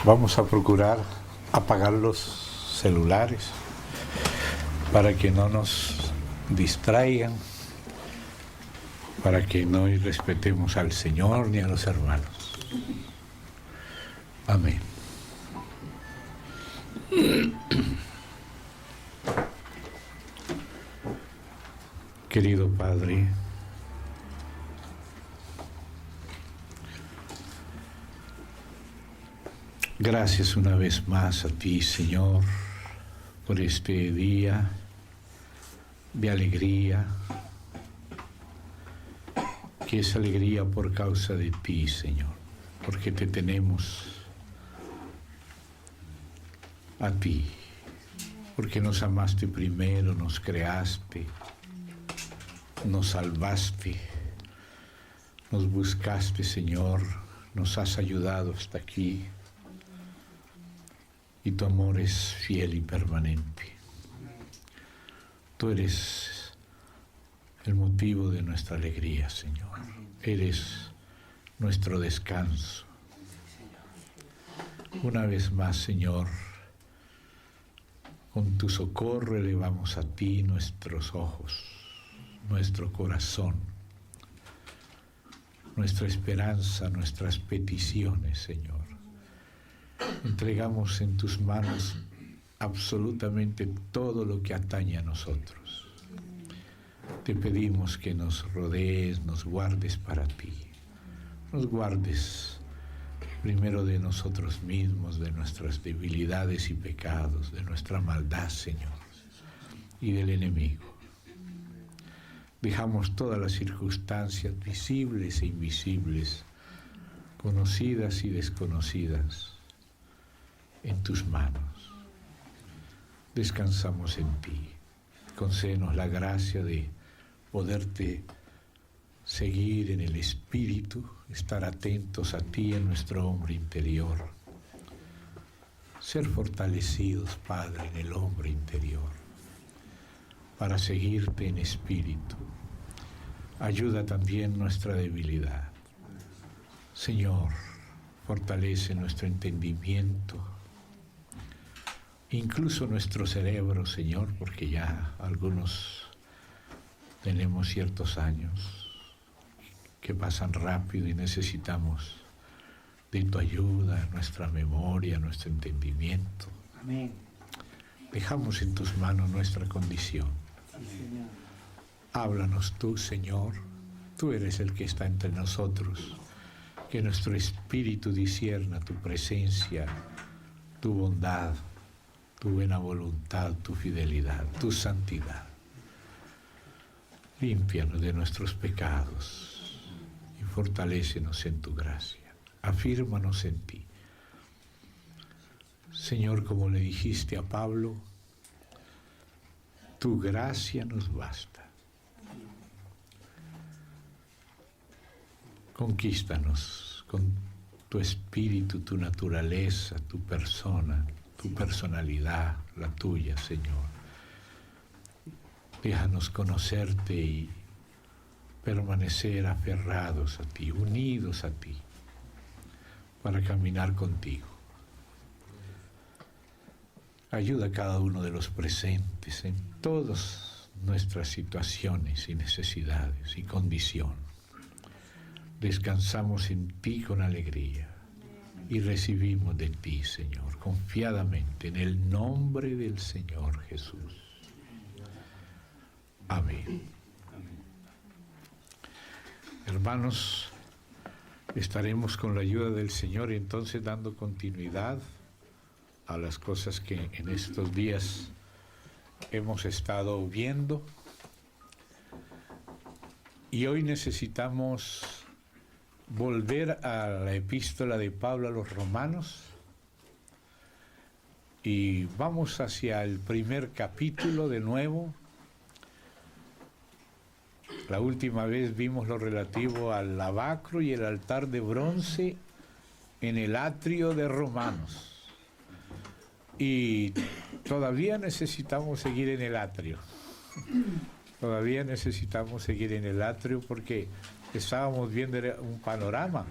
Vamos a procurar apagar los celulares para que no nos distraigan, para que no irrespetemos al Señor ni a los hermanos. Amén. Querido Padre, gracias una vez más a ti, Señor, por este día de alegría, que es alegría por causa de ti, Señor, porque te tenemos a ti, porque nos amaste primero, nos creaste, nos salvaste, nos buscaste, Señor, nos has ayudado hasta aquí. Y tu amor es fiel y permanente. Tú eres el motivo de nuestra alegría, Señor. Eres nuestro descanso. Una vez más, Señor, con tu socorro elevamos a ti nuestros ojos, nuestro corazón, nuestra esperanza, nuestras peticiones, Señor. Entregamos en tus manos absolutamente todo lo que atañe a nosotros. Te pedimos que nos rodees, nos guardes para ti. Nos guardes primero de nosotros mismos, de nuestras debilidades y pecados, de nuestra maldad, Señor, y del enemigo. Dejamos todas las circunstancias visibles e invisibles, conocidas y desconocidas, en tus manos. Descansamos en ti. Concédenos la gracia de poderte seguir en el Espíritu, estar atentos a ti en nuestro hombre interior, ser fortalecidos, Padre, en el hombre interior, para seguirte en espíritu. Ayuda también nuestra debilidad. Señor, fortalece nuestro entendimiento, incluso nuestro cerebro, Señor, porque ya algunos tenemos ciertos años que pasan rápido y necesitamos de tu ayuda, nuestra memoria, nuestro entendimiento. Amén. Dejamos en tus manos nuestra condición. Sí, Háblanos tú, Señor, tú eres el que está entre nosotros, que nuestro espíritu discierna tu presencia, tu bondad, tu buena voluntad, tu fidelidad, tu santidad. Límpianos de nuestros pecados y fortalécenos en tu gracia. Afírmanos en ti. Señor, como le dijiste a Pablo, tu gracia nos basta. Conquístanos con tu espíritu, tu naturaleza, tu persona, tu personalidad, la tuya, Señor. Déjanos conocerte y permanecer aferrados a ti, unidos a ti, para caminar contigo. Ayuda a cada uno de los presentes en todas nuestras situaciones y necesidades y condición. Descansamos en ti con alegría y recibimos de ti, Señor, confiadamente, en el nombre del Señor Jesús. Amén. Hermanos, estaremos con la ayuda del Señor entonces dando continuidad a las cosas que en estos días hemos estado viendo. Y hoy necesitamos volver a la epístola de Pablo a los Romanos y vamos hacia el primer capítulo de nuevo. La última vez vimos lo relativo al lavacro y el altar de bronce en el atrio de Romanos. Y todavía necesitamos seguir en el atrio. Todavía necesitamos seguir en el atrio porque estábamos viendo un panorama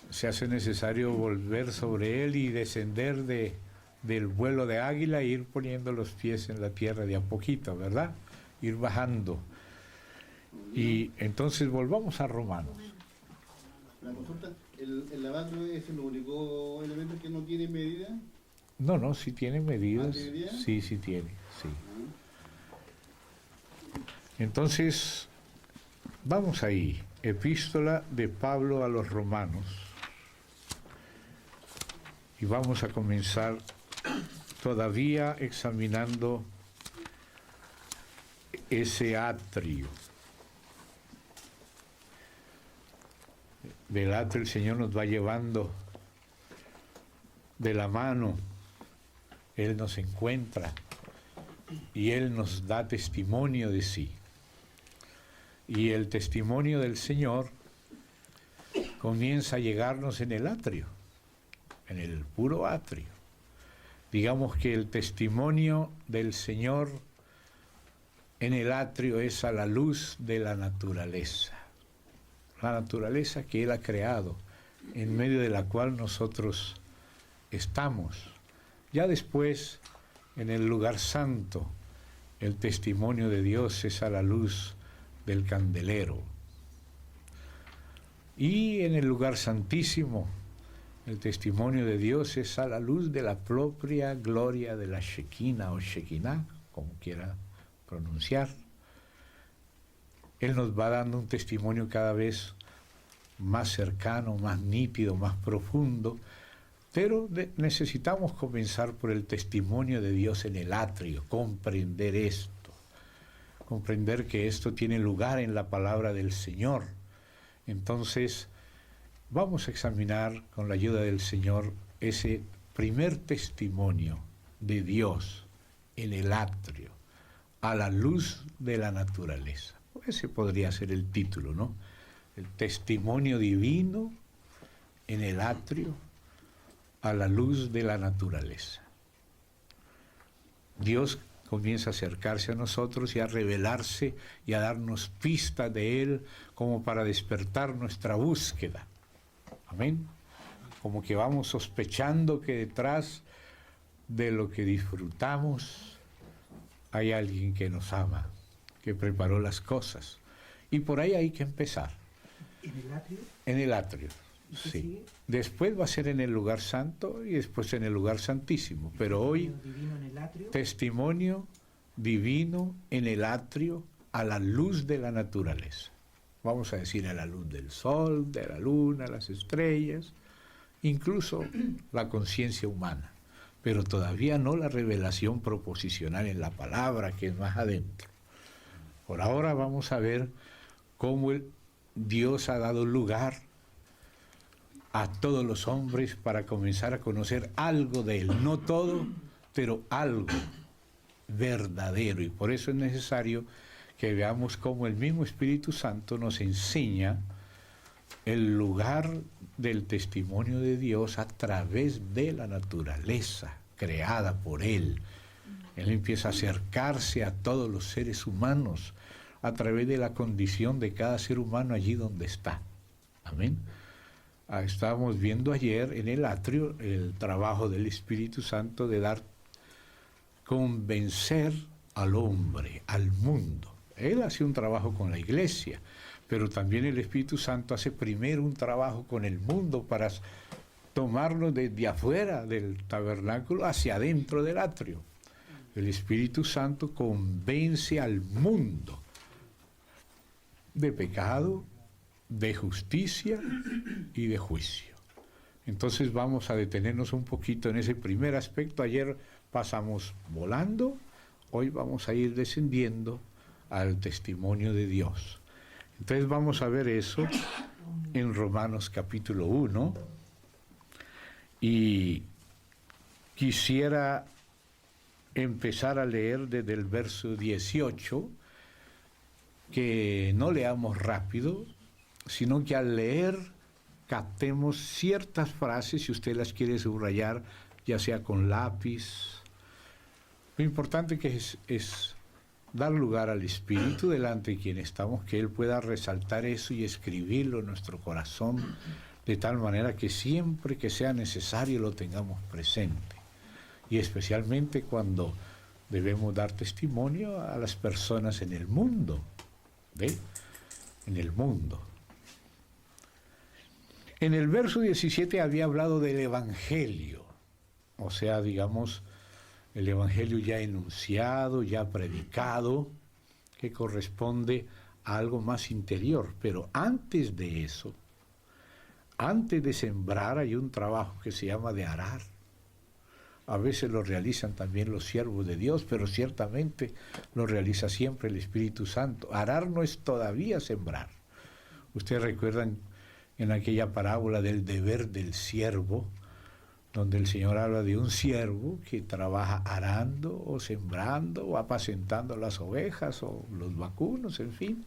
se hace necesario volver sobre él y descender del vuelo de águila e ir poniendo los pies en la tierra de a poquito, ¿verdad? Ir bajando. Y entonces volvamos a Romanos. La consulta, ¿el lavandro es el único elemento que no tiene medida? No, sí tiene medidas. ¿Tiene? Sí tiene, sí. Entonces, vamos ahí. Epístola de Pablo a los Romanos. Y vamos a comenzar todavía examinando ese atrio. Del atrio el Señor nos va llevando de la mano. Él nos encuentra y Él nos da testimonio de sí. Y el testimonio del Señor comienza a llegarnos en el atrio, en el puro atrio. Digamos que el testimonio del Señor en el atrio es a la luz de la naturaleza que Él ha creado, en medio de la cual nosotros estamos. Ya después, en el lugar santo, el testimonio de Dios es a la luz del candelero. Y en el lugar santísimo, el testimonio de Dios es a la luz de la propia gloria de la Shekinah o Shekinah, como quiera pronunciar. Él nos va dando un testimonio cada vez más cercano, más nítido, más profundo, pero necesitamos comenzar por el testimonio de Dios en el atrio, comprender esto, comprender que esto tiene lugar en la palabra del Señor. Entonces, vamos a examinar con la ayuda del Señor ese primer testimonio de Dios en el atrio, a la luz de la naturaleza. Ese podría ser el título, ¿no? El testimonio divino en el atrio, a la luz de la naturaleza. Dios comienza a acercarse a nosotros y a revelarse y a darnos pistas de Él como para despertar nuestra búsqueda. Amén. Como que vamos sospechando que detrás de lo que disfrutamos hay alguien que nos ama, que preparó las cosas. Y por ahí hay que empezar. ¿En el atrio? En el atrio, sí. Después va a ser en el lugar santo y después en el lugar santísimo. Pero hoy, divino en el atrio. Testimonio divino en el atrio a la luz de la naturaleza. Vamos a decir a la luz del sol, de la luna, las estrellas, incluso la conciencia humana. Pero todavía no la revelación proposicional en la palabra, que es más adentro. Por ahora vamos a ver cómo Dios ha dado lugar a todos los hombres para comenzar a conocer algo de Él. No todo, pero algo verdadero. Y por eso es necesario que veamos cómo el mismo Espíritu Santo nos enseña el lugar del testimonio de Dios a través de la naturaleza creada por Él. Él empieza a acercarse a todos los seres humanos a través de la condición de cada ser humano allí donde está. Amén. Estábamos viendo ayer en el atrio el trabajo del Espíritu Santo de convencer al hombre, al mundo. Él hace un trabajo con la iglesia, pero también el Espíritu Santo hace primero un trabajo con el mundo para tomarlo desde afuera del tabernáculo hacia adentro del atrio. El Espíritu Santo convence al mundo de pecado, de justicia y de juicio. Entonces vamos a detenernos un poquito en ese primer aspecto. Ayer pasamos volando, hoy vamos a ir descendiendo al testimonio de Dios. Entonces vamos a ver eso en Romanos capítulo 1 y quisiera empezar a leer desde el verso 18, que no leamos rápido, sino que al leer captemos ciertas frases, si usted las quiere subrayar, ya sea con lápiz. Lo importante que es dar lugar al Espíritu delante de quien estamos, que Él pueda resaltar eso y escribirlo en nuestro corazón de tal manera que siempre que sea necesario lo tengamos presente, y especialmente cuando debemos dar testimonio a las personas en el mundo, ¿ve? En el mundo. En el verso 17 había hablado del Evangelio, o sea, digamos, el Evangelio ya enunciado, ya predicado, que corresponde a algo más interior. Pero antes de eso, antes de sembrar, hay un trabajo que se llama de arar. A veces lo realizan también los siervos de Dios, pero ciertamente lo realiza siempre el Espíritu Santo. Arar no es todavía sembrar. Ustedes recuerdan en aquella parábola del deber del siervo, donde el Señor habla de un siervo que trabaja arando o sembrando o apacentando las ovejas o los vacunos, en fin,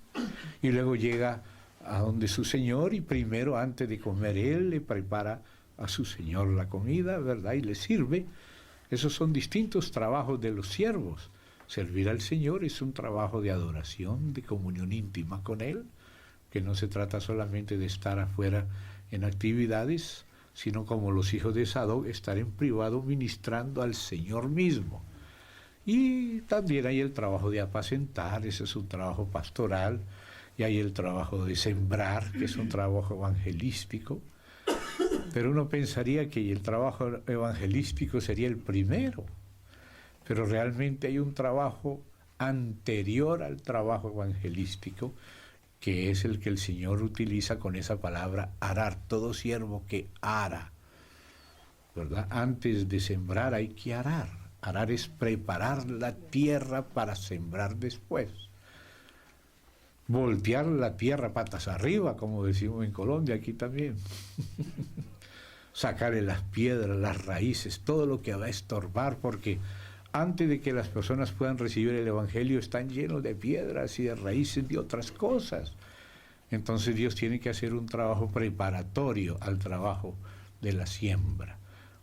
y luego llega a donde su Señor y primero, antes de comer, él le prepara a su Señor la comida, ¿verdad? Y le sirve. Esos son distintos trabajos de los siervos. Servir al Señor es un trabajo de adoración, de comunión íntima con Él, que no se trata solamente de estar afuera en actividades, sino como los hijos de Sadoc, estar en privado ministrando al Señor mismo. Y también hay el trabajo de apacentar, ese es un trabajo pastoral, y hay el trabajo de sembrar, que es un trabajo evangelístico. Pero uno pensaría que el trabajo evangelístico sería el primero, pero realmente hay un trabajo anterior al trabajo evangelístico, que es el que el Señor utiliza con esa palabra arar, todo siervo que ara, ¿verdad? Antes de sembrar hay que arar. Arar es preparar la tierra para sembrar después. Voltear la tierra patas arriba, como decimos en Colombia, aquí también. Sacarle las piedras, las raíces, todo lo que va a estorbar, porque antes de que las personas puedan recibir el Evangelio están llenos de piedras y de raíces de otras cosas. Entonces Dios tiene que hacer un trabajo preparatorio al trabajo de la siembra.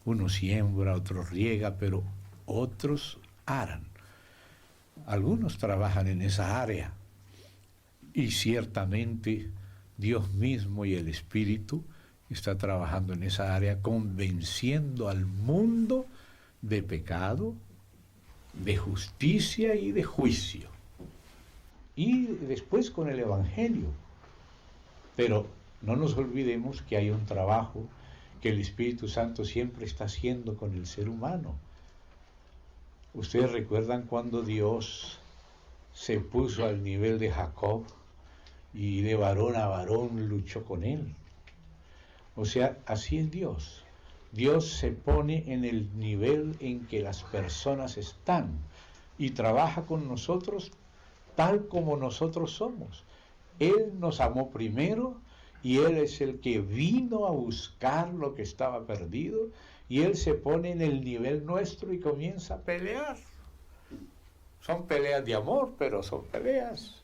Uno siembra, otro riega, pero otros aran. Algunos trabajan en esa área y ciertamente Dios mismo y el Espíritu está trabajando en esa área, convenciendo al mundo de pecado, de justicia y de juicio. Y después con el Evangelio. Pero no nos olvidemos que hay un trabajo que el Espíritu Santo siempre está haciendo con el ser humano. Ustedes recuerdan cuando Dios se puso al nivel de Jacob y de varón a varón luchó con él. O sea, así es Dios. Dios se pone en el nivel en que las personas están y trabaja con nosotros tal como nosotros somos. Él nos amó primero y Él es el que vino a buscar lo que estaba perdido y Él se pone en el nivel nuestro y comienza a pelear. Son peleas de amor, pero son peleas.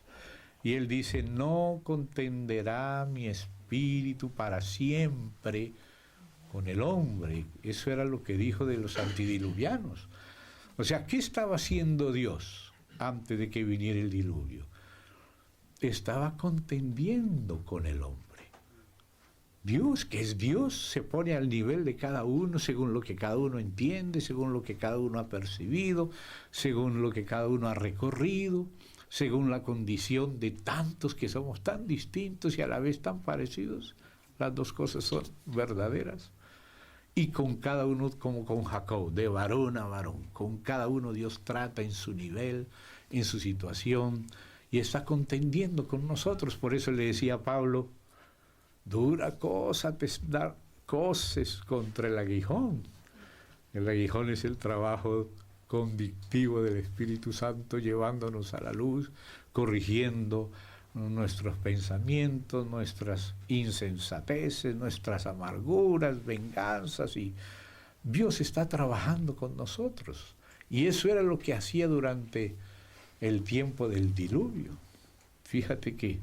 Y Él dice, no contenderá mi espíritu para siempre con el hombre. Eso era lo que dijo de los antidiluvianos. O sea, ¿qué estaba haciendo Dios antes de que viniera el diluvio? Estaba contendiendo con el hombre. Dios, que es Dios, se pone al nivel de cada uno, según lo que cada uno entiende, según lo que cada uno ha percibido, según lo que cada uno ha recorrido, según la condición de tantos que somos tan distintos y a la vez tan parecidos. Las dos cosas son verdaderas. Y con cada uno, como con Jacob, de varón a varón, con cada uno Dios trata en su nivel, en su situación, y está contendiendo con nosotros. Por eso le decía a Pablo, dura cosa te dar coces contra el aguijón. El aguijón es el trabajo convictivo del Espíritu Santo, llevándonos a la luz, corrigiendo nuestros pensamientos, nuestras insensateces, nuestras amarguras, venganzas, y Dios está trabajando con nosotros. Y eso era lo que hacía durante el tiempo del diluvio. Fíjate que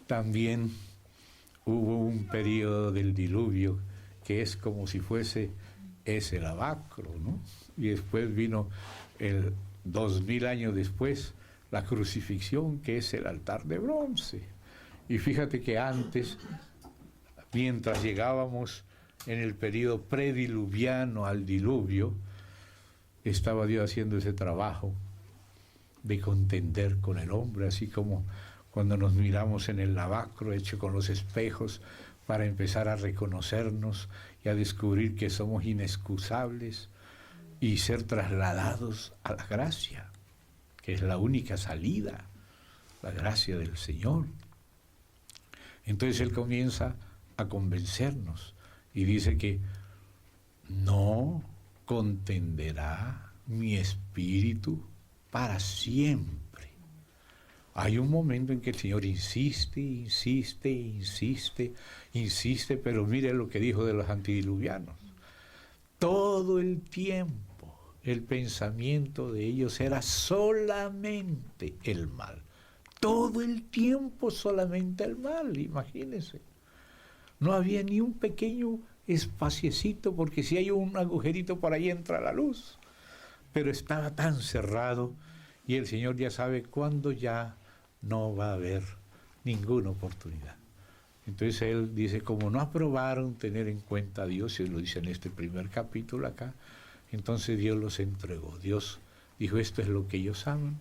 también hubo un periodo del diluvio que es como si fuese ese lavacro, ¿no? Y después vino 2000 años después la crucifixión, que es el altar de bronce. Y fíjate que antes mientras llegábamos en el periodo prediluviano al diluvio, estaba Dios haciendo ese trabajo de contender con el hombre, así como cuando nos miramos en el lavacro hecho con los espejos para empezar a reconocernos y a descubrir que somos inexcusables y ser trasladados a la gracia, que es la única salida, la gracia del Señor. Entonces Él comienza a convencernos y dice que no contenderá mi espíritu para siempre. Hay un momento en que el Señor insiste, pero mire lo que dijo de los antediluvianos. Todo el tiempo el pensamiento de ellos era solamente el mal. Todo el tiempo solamente el mal, imagínense. No había ni un pequeño espaciecito, porque si hay un agujerito por ahí entra la luz. Pero estaba tan cerrado y el Señor ya sabe cuándo ya no va a haber ninguna oportunidad. Entonces Él dice, como no aprobaron tener en cuenta a Dios, y lo dice en este primer capítulo acá, entonces Dios los entregó. Dios dijo, esto es lo que ellos aman,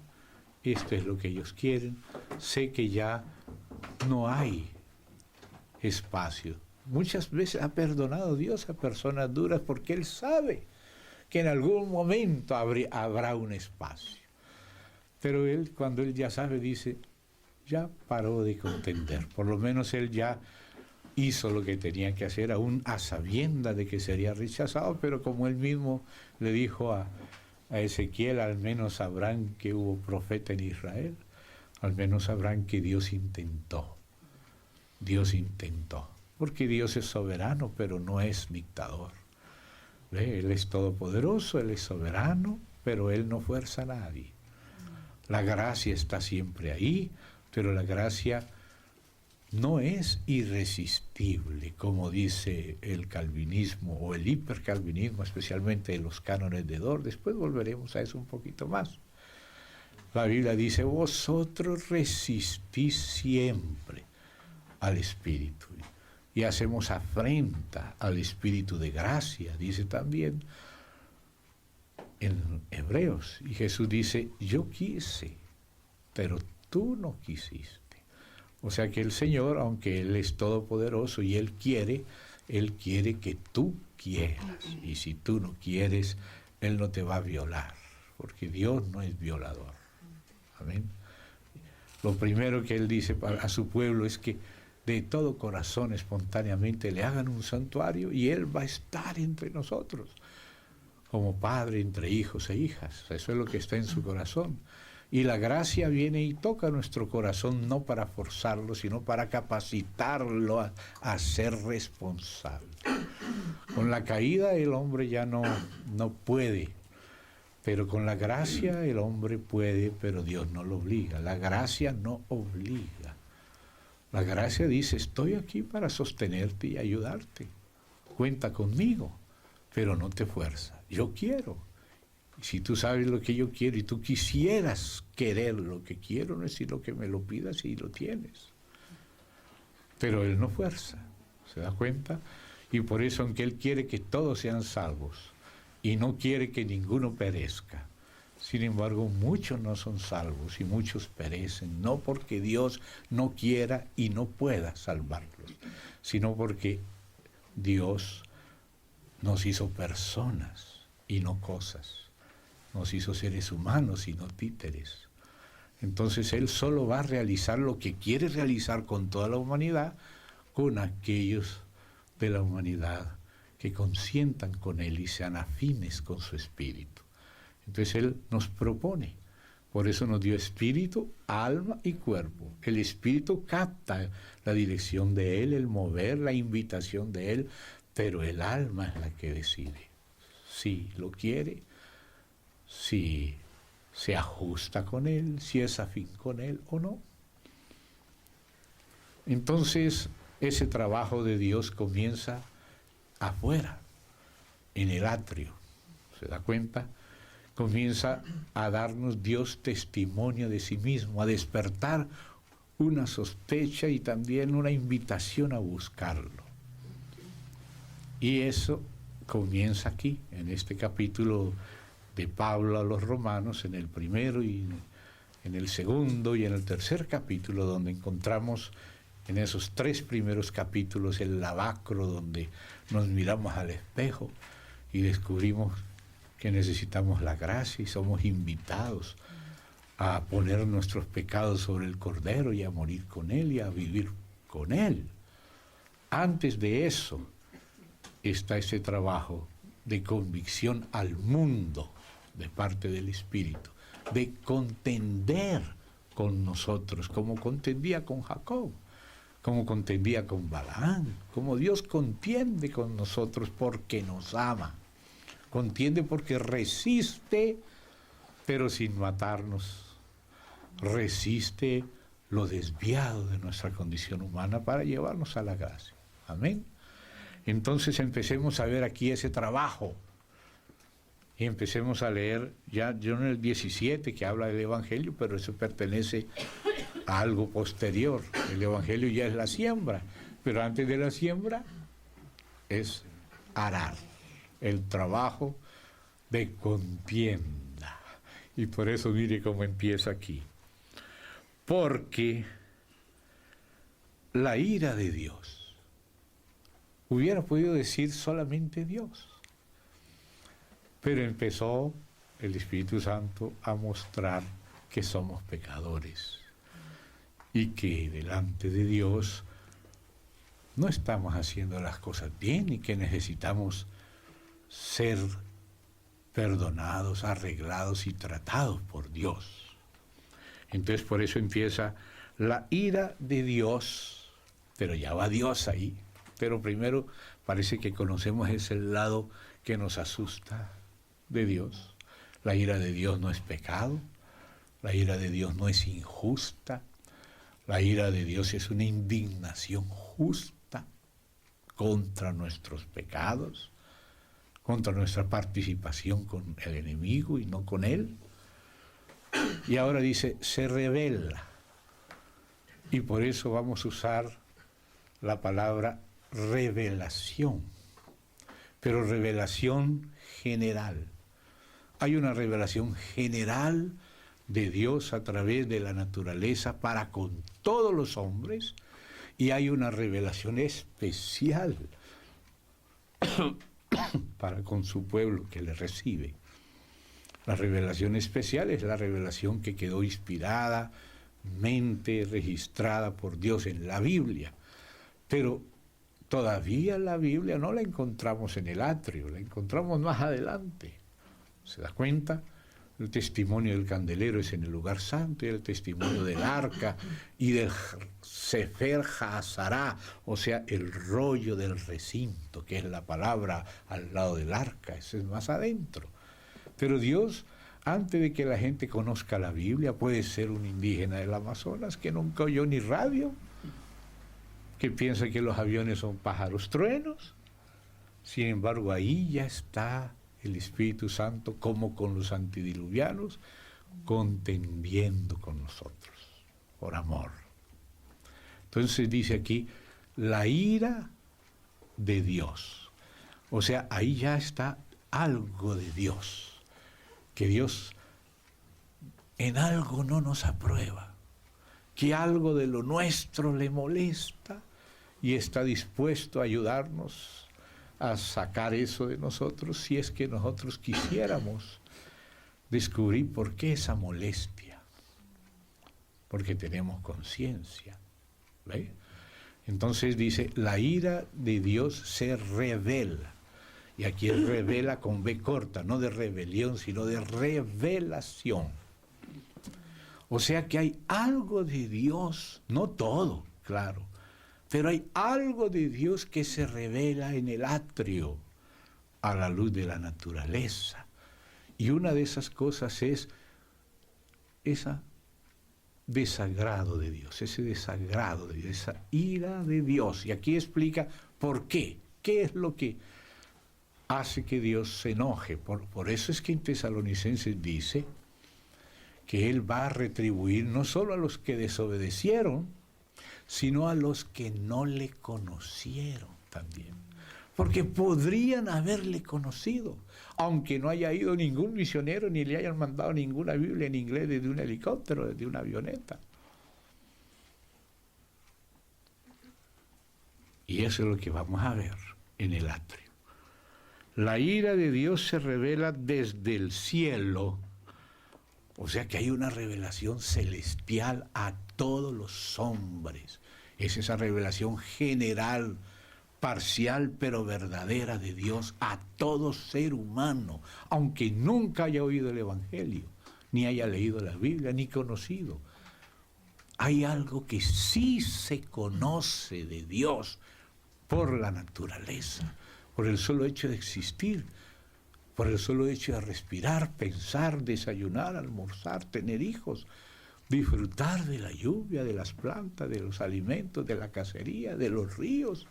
esto es lo que ellos quieren, sé que ya no hay espacio. Muchas veces ha perdonado Dios a personas duras porque Él sabe que en algún momento habrá un espacio. Pero Él, cuando Él ya sabe, dice, ya paró de contender. Por lo menos Él ya hizo lo que tenía que hacer, aún a sabiendas de que sería rechazado, pero como Él mismo le dijo a Ezequiel, al menos sabrán que hubo profeta en Israel, al menos sabrán que Dios intentó. Dios intentó. Porque Dios es soberano, pero no es dictador. ¿Ve? Él es todopoderoso, Él es soberano, pero Él no fuerza a nadie. La gracia está siempre ahí, pero la gracia no es irresistible, como dice el calvinismo o el hipercalvinismo, especialmente en los cánones de Dort. Después volveremos a eso un poquito más. La Biblia dice, vosotros resistís siempre al Espíritu y hacemos afrenta al Espíritu de gracia, dice también en Hebreos. Y Jesús dice, yo quise, pero tú no quisiste. O sea que el Señor, aunque Él es todopoderoso y Él quiere que tú quieras. Y si tú no quieres, Él no te va a violar, porque Dios no es violador. Amén. Lo primero que Él dice a su pueblo es que de todo corazón, espontáneamente, le hagan un santuario y Él va a estar entre nosotros, como Padre entre hijos e hijas. Eso es lo que está en su corazón. Y la gracia viene y toca nuestro corazón, no para forzarlo, sino para capacitarlo a ser responsable. Con la caída el hombre ya no puede, pero con la gracia el hombre puede, pero Dios no lo obliga. La gracia no obliga. La gracia dice, estoy aquí para sostenerte y ayudarte. Cuenta conmigo, pero no te fuerza. Yo quiero. Y si tú sabes lo que yo quiero y tú quisieras querer lo que quiero, no es sino que me lo pidas y lo tienes. Pero Él no fuerza, ¿se da cuenta? Y por eso, aunque Él quiere que todos sean salvos y no quiere que ninguno perezca, sin embargo, muchos no son salvos y muchos perecen, no porque Dios no quiera y no pueda salvarlos, sino porque Dios nos hizo personas y no cosas. Nos hizo seres humanos y no títeres. Entonces Él solo va a realizar lo que quiere realizar con toda la humanidad, con aquellos de la humanidad que consientan con Él y sean afines con su espíritu. Entonces Él nos propone, por eso nos dio espíritu, alma y cuerpo. El espíritu capta la dirección de Él, el mover, la invitación de Él, pero el alma es la que decide si lo quiere, si se ajusta con Él, si es afín con Él o no. Entonces ese trabajo de Dios comienza afuera, en el atrio, ¿se da cuenta? Comienza a darnos Dios testimonio de sí mismo, a despertar una sospecha y también una invitación a buscarlo. Y eso comienza aquí, en este capítulo de Pablo a los Romanos, en el primero y en el segundo y en el tercer capítulo, donde encontramos en esos 3 primeros capítulos el lavacro, donde nos miramos al espejo y descubrimos que necesitamos la gracia y somos invitados a poner nuestros pecados sobre el Cordero y a morir con Él y a vivir con Él. Antes de eso está ese trabajo de convicción al mundo de parte del Espíritu, de contender con nosotros, como contendía con Jacob, como contendía con Balaán, como Dios contiende con nosotros porque nos ama, contiende porque resiste, pero sin matarnos, resiste lo desviado de nuestra condición humana para llevarnos a la gracia. Amén. Entonces empecemos a ver aquí ese trabajo y empecemos a leer ya en el 17 que habla del Evangelio, pero eso pertenece a algo posterior. El Evangelio ya es la siembra, pero antes de la siembra es arar, el trabajo de contienda. Y por eso mire cómo empieza aquí. Porque la ira de Dios, hubiera podido decir solamente Dios, pero empezó el Espíritu Santo a mostrar que somos pecadores y que delante de Dios no estamos haciendo las cosas bien y que necesitamos ser perdonados, arreglados y tratados por Dios. Entonces por eso empieza la ira de Dios, pero ya va Dios ahí. Pero primero parece que conocemos ese lado que nos asusta de Dios. La ira de Dios no es pecado, la ira de Dios no es injusta, la ira de Dios es una indignación justa contra nuestros pecados, contra nuestra participación con el enemigo y no con él. Y ahora dice, se revela. Y por eso vamos a usar la palabra revelación, pero revelación general. Hay una revelación general de Dios a través de la naturaleza para con todos los hombres, y hay una revelación especial para con su pueblo que le recibe. La revelación especial es la revelación que quedó inspirada, registrada por Dios en la Biblia. Pero todavía la Biblia no la encontramos en el atrio, la encontramos más adelante. ¿Se da cuenta? El testimonio del candelero es en el lugar santo, y el testimonio del arca y del Sefer Hazará, o sea, el rollo del recinto, que es la palabra al lado del arca, eso es más adentro. Pero Dios, antes de que la gente conozca la Biblia, puede ser un indígena del Amazonas que nunca oyó ni radio, que piensa que los aviones son pájaros truenos. Sin embargo, ahí ya está el Espíritu Santo, como con los antediluvianos, contendiendo con nosotros, por amor. Entonces dice aquí, la ira de Dios. O sea, ahí ya está algo de Dios, que Dios en algo no nos aprueba, que algo de lo nuestro le molesta y está dispuesto a ayudarnos a sacar eso de nosotros, si es que nosotros quisiéramos descubrir por qué esa molestia, porque tenemos conciencia. ¿Ve? Entonces dice, la ira de Dios se revela. Y aquí es revela con B corta, no de rebelión, sino de revelación. O sea que hay algo de Dios, no todo, claro, pero hay algo de Dios que se revela en el atrio a la luz de la naturaleza. Y una de esas cosas es ese desagrado de Dios, esa ira de Dios. Y aquí explica por qué, qué es lo que hace que Dios se enoje. Por eso es que en Tesalonicenses dice que Él va a retribuir no solo a los que desobedecieron, sino a los que no le conocieron también. porque podrían haberle conocido, aunque no haya ido ningún misionero ni le hayan mandado ninguna Biblia en inglés desde un helicóptero, desde una avioneta. Y eso es lo que vamos a ver en el atrio. La ira de Dios se revela desde el cielo, o sea que hay una revelación celestial a todos los hombres. Es esa revelación general, parcial pero verdadera de Dios a todo ser humano, aunque nunca haya oído el Evangelio, ni haya leído la Biblia, ni conocido. Hay algo que sí se conoce de Dios por la naturaleza, por el solo hecho de existir, por el solo hecho de respirar, pensar, desayunar, almorzar, tener hijos, disfrutar de la lluvia, de las plantas, de los alimentos, de la cacería, de los ríos,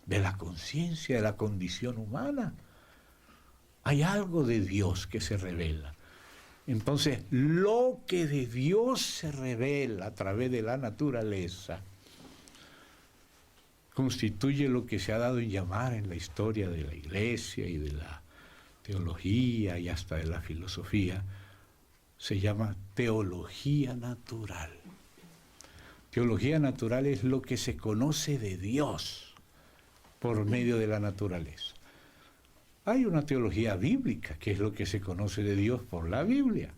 de la conciencia, de la condición humana. Hay algo de Dios que se revela. Entonces, lo que de Dios se revela a través de la naturaleza constituye lo que se ha dado en llamar en la historia de la Iglesia y de la teología y hasta de la filosofía, se llama teología natural. Teología natural es lo que se conoce de Dios por medio de la naturaleza. Hay una teología bíblica, que es lo que se conoce de Dios por la Biblia.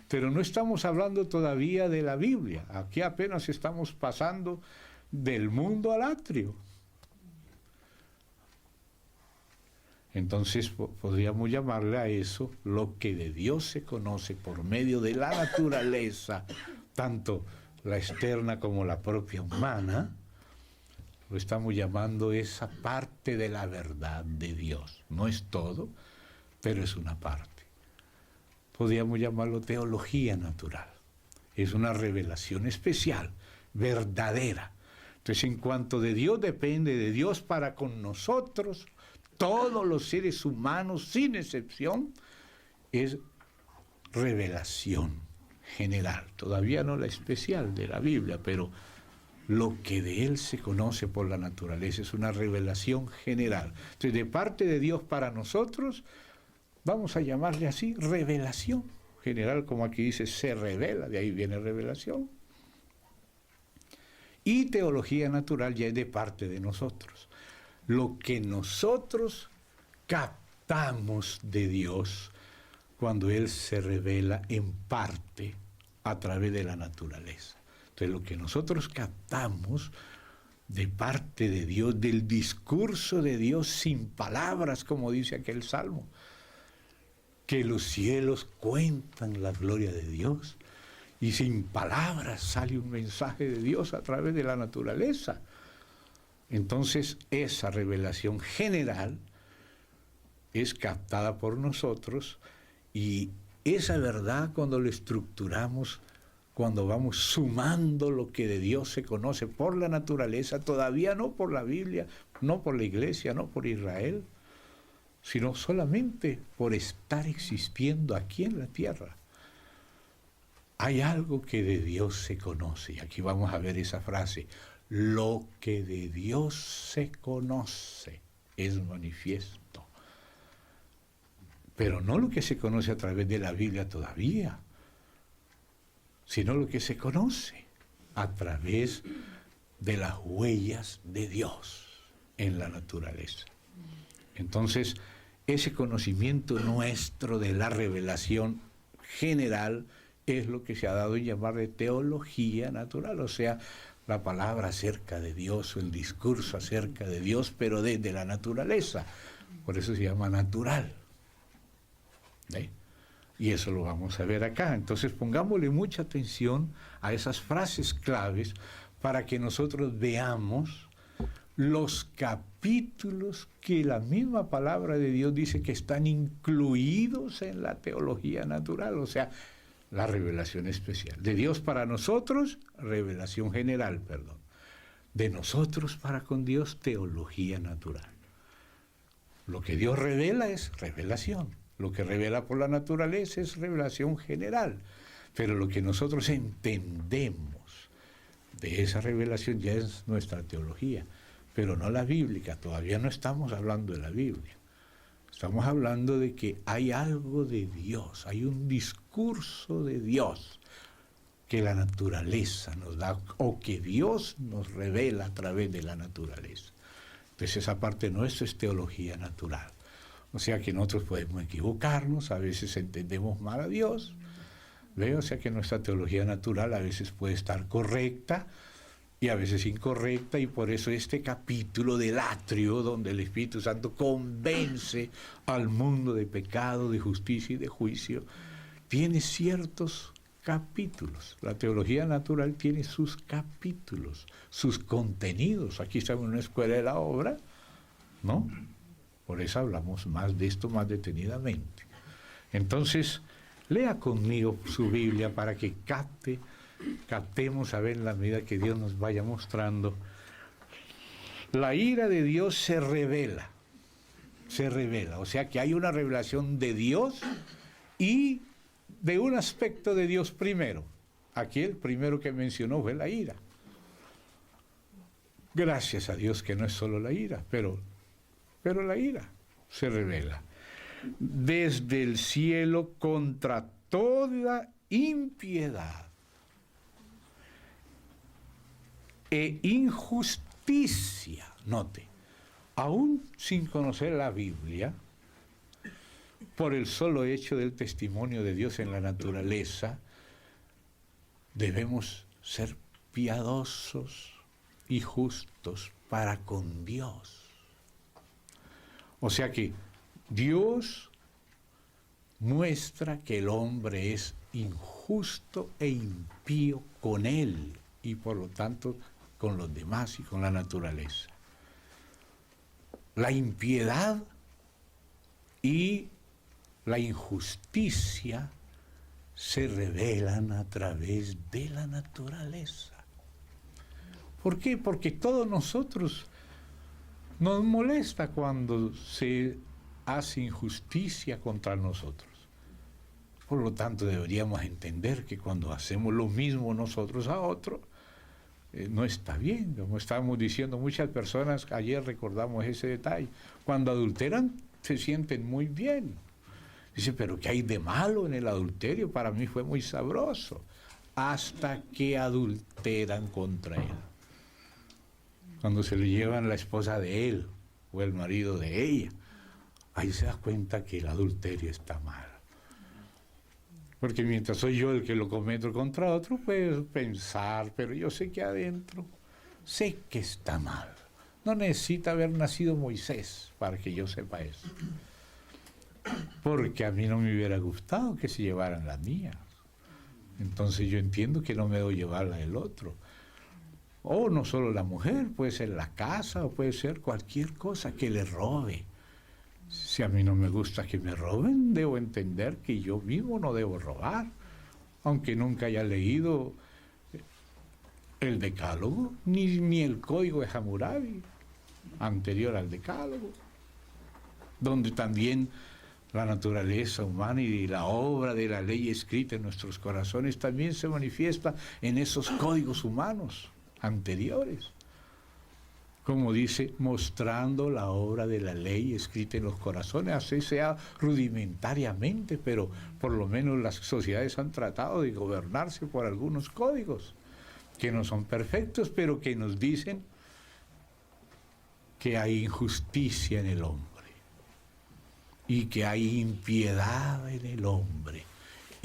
Pero no estamos hablando todavía de la Biblia. Aquí apenas estamos pasando del mundo al atrio. Entonces podríamos llamarle a eso lo que de Dios se conoce por medio de la naturaleza, tanto la externa como la propia humana. Lo estamos llamando esa parte de la verdad de Dios. No es todo, pero es una parte. Podríamos llamarlo teología natural. Es una revelación especial, verdadera. Entonces, en cuanto de Dios depende de Dios para con nosotros, todos los seres humanos, sin excepción, es revelación general. Todavía no la especial de la Biblia, pero lo que de Él se conoce por la naturaleza es una revelación general. Entonces, de parte de Dios para nosotros, vamos a llamarle así, revelación general, como aquí dice, se revela, de ahí viene revelación. Y teología natural ya es de parte de nosotros. Lo que nosotros captamos de Dios cuando Él se revela en parte a través de la naturaleza. Entonces, lo que nosotros captamos de parte de Dios, del discurso de Dios sin palabras, como dice aquel salmo, que los cielos cuentan la gloria de Dios y sin palabras sale un mensaje de Dios a través de la naturaleza. Entonces, esa revelación general es captada por nosotros y esa verdad, cuando la estructuramos, cuando vamos sumando lo que de Dios se conoce por la naturaleza, todavía no por la Biblia, no por la Iglesia, no por Israel, sino solamente por estar existiendo aquí en la tierra. Hay algo que de Dios se conoce, y aquí vamos a ver esa frase: lo que de Dios se conoce es manifiesto. Pero no lo que se conoce a través de la Biblia todavía, sino lo que se conoce a través de las huellas de Dios en la naturaleza. Entonces, ese conocimiento nuestro de la revelación general es lo que se ha dado en llamar de teología natural, o sea, la palabra acerca de Dios o el discurso acerca de Dios, pero desde la naturaleza. Por eso se llama natural. ¿Ve? Y eso lo vamos a ver acá. Entonces pongámosle mucha atención a esas frases claves para que nosotros veamos los capítulos que la misma palabra de Dios dice que están incluidos en la teología natural, o sea, la revelación especial. De Dios para nosotros, revelación general, perdón. De nosotros para con Dios, teología natural. Lo que Dios revela es revelación. Lo que revela por la naturaleza es revelación general. Pero lo que nosotros entendemos de esa revelación ya es nuestra teología. pero no la bíblica. Todavía no estamos hablando de la Biblia. Estamos hablando de que hay algo de Dios, hay un discurso de Dios que la naturaleza nos da, o que Dios nos revela a través de la naturaleza. Entonces esa parte nuestra es teología natural. O sea que nosotros podemos equivocarnos, a veces entendemos mal a Dios, ¿ve? O sea que nuestra teología natural a veces puede estar correcta y a veces incorrecta, y por eso este capítulo del atrio, donde el Espíritu Santo convence al mundo de pecado, de justicia y de juicio, tiene ciertos capítulos. La teología natural tiene sus capítulos, sus contenidos. Aquí estamos en una escuela de la obra, ¿no? Por eso hablamos más de esto más detenidamente. Entonces, lea conmigo su Biblia para que captemos a ver en la medida que Dios nos vaya mostrando. La ira de Dios se revela, o sea que hay una revelación de Dios y de un aspecto de Dios primero. Aquí el primero que mencionó fue la ira. Gracias a Dios que no es solo la ira, pero la ira se revela desde el cielo contra toda impiedad e injusticia. Note, aún sin conocer la Biblia, por el solo hecho del testimonio de Dios en la naturaleza, debemos ser piadosos y justos para con Dios. O sea que Dios muestra que el hombre es injusto e impío con él y por lo tanto con los demás y con la naturaleza. La impiedad y la injusticia se revelan a través de la naturaleza. ¿Por qué? Porque todos nosotros nos molesta cuando se hace injusticia contra nosotros. Por lo tanto, deberíamos entender que cuando hacemos lo mismo nosotros a otro, no está bien. Como estábamos diciendo, muchas personas, ayer recordamos ese detalle, cuando adulteran se sienten muy bien. Dice, pero ¿qué hay de malo en el adulterio? Para mí fue muy sabroso. Hasta que adulteran contra él. Cuando se le llevan la esposa de él o el marido de ella, ahí se da cuenta que el adulterio está mal. Porque mientras soy yo el que lo cometo contra otro, puedo pensar, pero yo sé que adentro, sé que está mal. No necesita haber nacido Moisés para que yo sepa eso. Porque a mí no me hubiera gustado que se llevaran las mías. Entonces yo entiendo que no me debo llevar la del otro. O no solo la mujer, puede ser la casa, o puede ser cualquier cosa que le robe. Si a mí no me gusta que me roben, debo entender que yo mismo no debo robar, aunque nunca haya leído el Decálogo, ni el Código de Hammurabi, anterior al Decálogo, donde también la naturaleza humana y la obra de la ley escrita en nuestros corazones también se manifiesta en esos códigos humanos anteriores. Como dice, mostrando la obra de la ley escrita en los corazones, así sea rudimentariamente, pero por lo menos las sociedades han tratado de gobernarse por algunos códigos que no son perfectos, pero que nos dicen que hay injusticia en el hombre y que hay impiedad en el hombre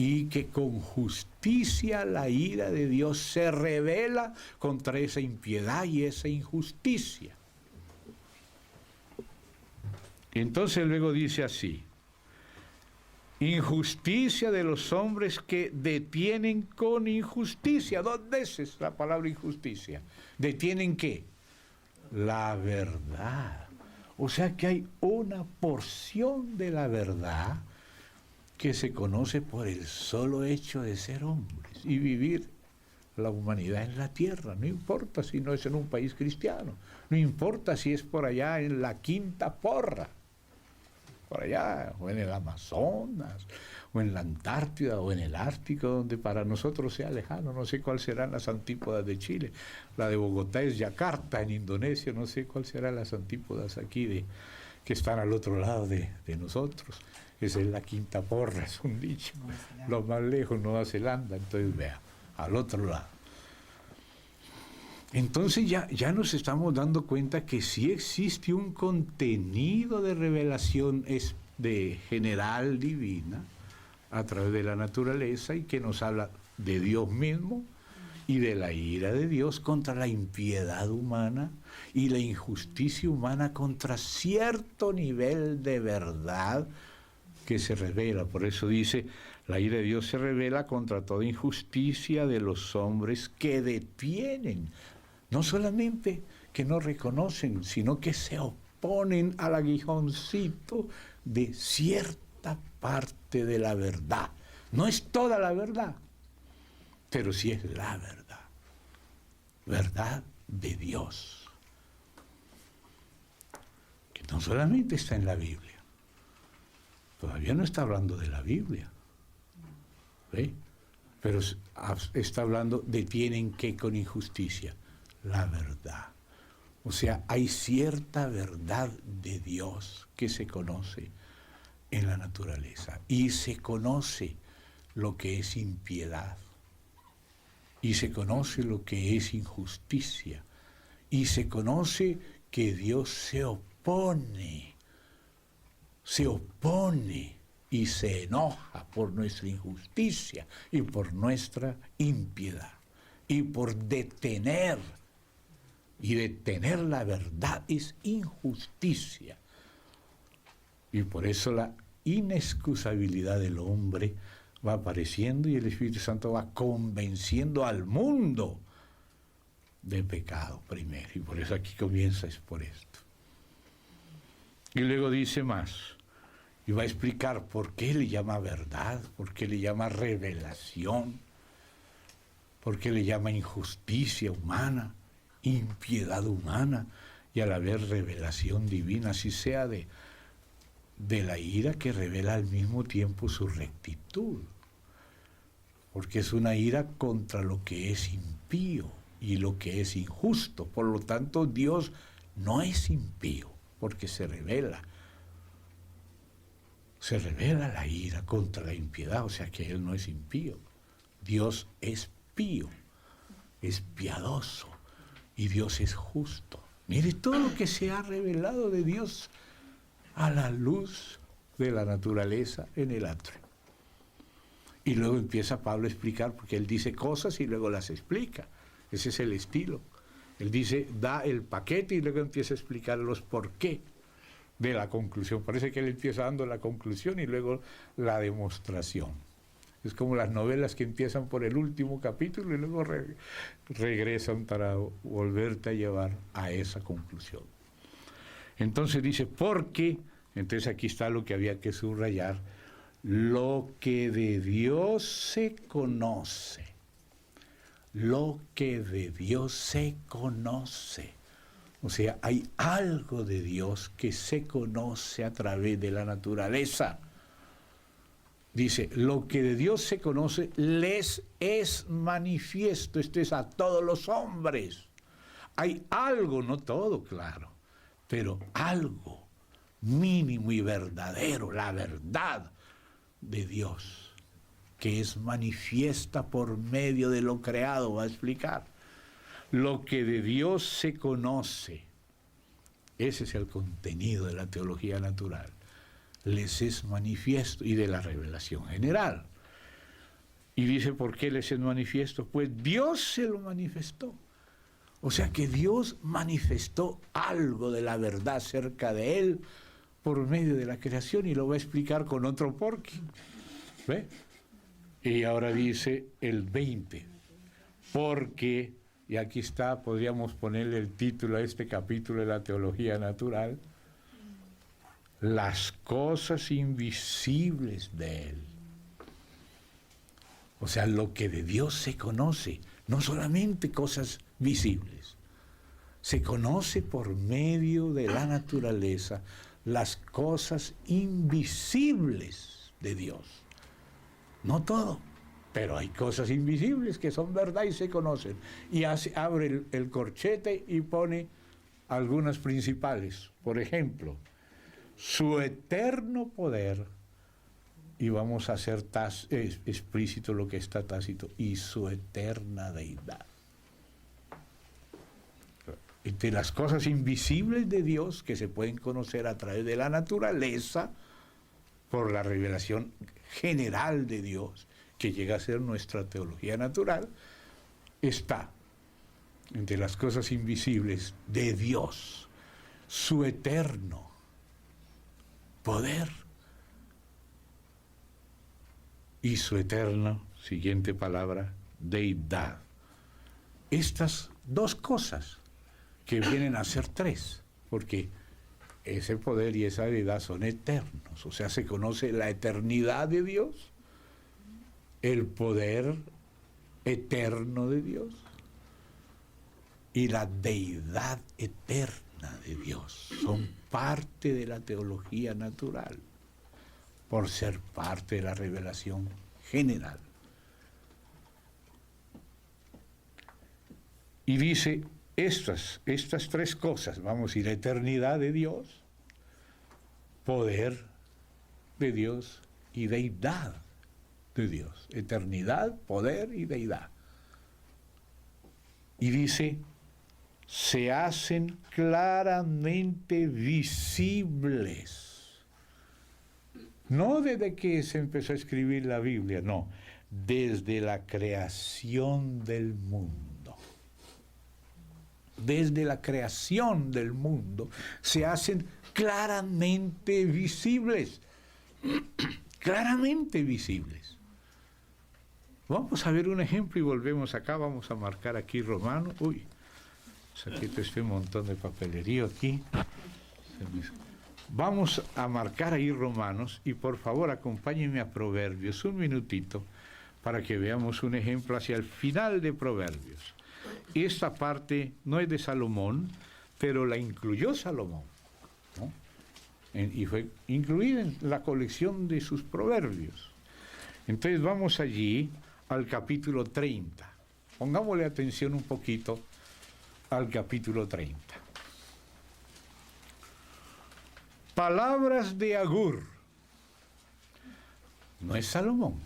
y que con justicia la ira de Dios se revela contra esa impiedad y esa injusticia. Entonces luego dice así: injusticia de los hombres que detienen con injusticia. 2 veces la palabra injusticia. ¿Detienen qué? La verdad. O sea que hay una porción de la verdad que se conoce por el solo hecho de ser hombres y vivir la humanidad en la tierra. No importa si no es en un país cristiano, no importa si es por allá en la quinta porra. por allá, o en el Amazonas, o en la Antártida, o en el Ártico, donde para nosotros sea lejano. No sé cuáles serán las antípodas de Chile. La de Bogotá es Yakarta, en Indonesia. No sé cuáles serán las antípodas aquí que están al otro lado de nosotros. Esa es la quinta porra, es un dicho. Lo más lejos, Nueva Zelanda. Entonces, vea, al otro lado. Entonces ya nos estamos dando cuenta que sí existe un contenido de revelación de general divina a través de la naturaleza y que nos habla de Dios mismo y de la ira de Dios contra la impiedad humana y la injusticia humana contra cierto nivel de verdad que se revela. Por eso dice, la ira de Dios se revela contra toda injusticia de los hombres que detienen. No solamente que no reconocen, sino que se oponen al aguijoncito de cierta parte de la verdad. No es toda la verdad, pero sí es la verdad. Verdad de Dios. Que no solamente está en la Biblia. Todavía no está hablando de la Biblia. ¿Ve? Pero está hablando de tienen que con injusticia. La verdad. O sea, hay cierta verdad de Dios que se conoce en la naturaleza y se conoce lo que es impiedad y se conoce lo que es injusticia y se conoce que Dios se opone y se enoja por nuestra injusticia y por nuestra impiedad y por detener. Y detener la verdad es injusticia. Y por eso la inexcusabilidad del hombre va apareciendo y el Espíritu Santo va convenciendo al mundo de pecado primero. Y por eso aquí comienza, es por esto. Y luego dice más. Y va a explicar por qué le llama verdad, por qué le llama revelación, por qué le llama injusticia humana, impiedad humana y a la vez revelación divina, así sea de la ira que revela al mismo tiempo su rectitud, porque es una ira contra lo que es impío y lo que es injusto. Por lo tanto, Dios no es impío, porque se revela la ira contra la impiedad, o sea que Él no es impío. Dios es pío, es piadoso. Y Dios es justo. Mire todo lo que se ha revelado de Dios a la luz de la naturaleza en el atrio. Y luego empieza Pablo a explicar, porque él dice cosas y luego las explica. Ese es el estilo. Él dice, da el paquete y luego empieza a explicar los por qué de la conclusión. Parece que él empieza dando la conclusión y luego la demostración. Es como las novelas que empiezan por el último capítulo y luego regresan para volverte a llevar a esa conclusión. Entonces dice, porque, entonces aquí está lo que había que subrayar, lo que de Dios se conoce, lo que de Dios se conoce. O sea, hay algo de Dios que se conoce a través de la naturaleza. Dice, lo que de Dios se conoce les es manifiesto, esto es a todos los hombres. Hay algo, no todo, claro, pero algo mínimo y verdadero, la verdad de Dios, que es manifiesta por medio de lo creado, va a explicar. Lo que de Dios se conoce, ese es el contenido de la teología natural. Les es manifiesto y de la revelación general. Y dice, ¿por qué les es manifiesto? Pues Dios se lo manifestó. O sea que Dios manifestó algo de la verdad acerca de Él por medio de la creación y lo va a explicar con otro porqué. ¿Ve? Y ahora dice el 20. Porque, y aquí está, podríamos ponerle el título a este capítulo de la teología natural, las cosas invisibles de Él. O sea, lo que de Dios se conoce, no solamente cosas visibles, se conoce por medio de la naturaleza las cosas invisibles de Dios. No todo, pero hay cosas invisibles que son verdad y se conocen. Y abre el corchete y pone algunas principales. Por ejemplo, su eterno poder, y vamos a hacer explícito lo que está tácito, y su eterna deidad. Entre las cosas invisibles de Dios que se pueden conocer a través de la naturaleza, por la revelación general de Dios, que llega a ser nuestra teología natural, está entre las cosas invisibles de Dios, su eterno poder y su eterna, siguiente palabra, deidad. Estas dos cosas que vienen a ser tres, porque ese poder y esa deidad son eternos, o sea, se conoce la eternidad de Dios, el poder eterno de Dios y la deidad eterna de Dios. Son parte de la teología natural, por ser parte de la revelación general. Y dice estas tres cosas, vamos a decir, la eternidad de Dios, poder de Dios y deidad de Dios. Eternidad, poder y deidad. Y dice, se hacen claramente visibles. No desde que se empezó a escribir la Biblia, no, desde la creación del mundo. Desde la creación del mundo se hacen claramente visibles. Claramente visibles. Vamos a ver un ejemplo y volvemos acá. Vamos a marcar aquí Romanos. Uy, saqué este montón de papelería aquí. Vamos a marcar ahí Romanos y por favor acompáñenme a Proverbios un minutito para que veamos un ejemplo hacia el final de Proverbios. Esta parte no es de Salomón, pero la incluyó Salomón, ¿no? Y fue incluida en la colección de sus proverbios. Entonces vamos allí al capítulo 30. Pongámosle atención un poquito al capítulo 30. Palabras de Agur. No es Salomón,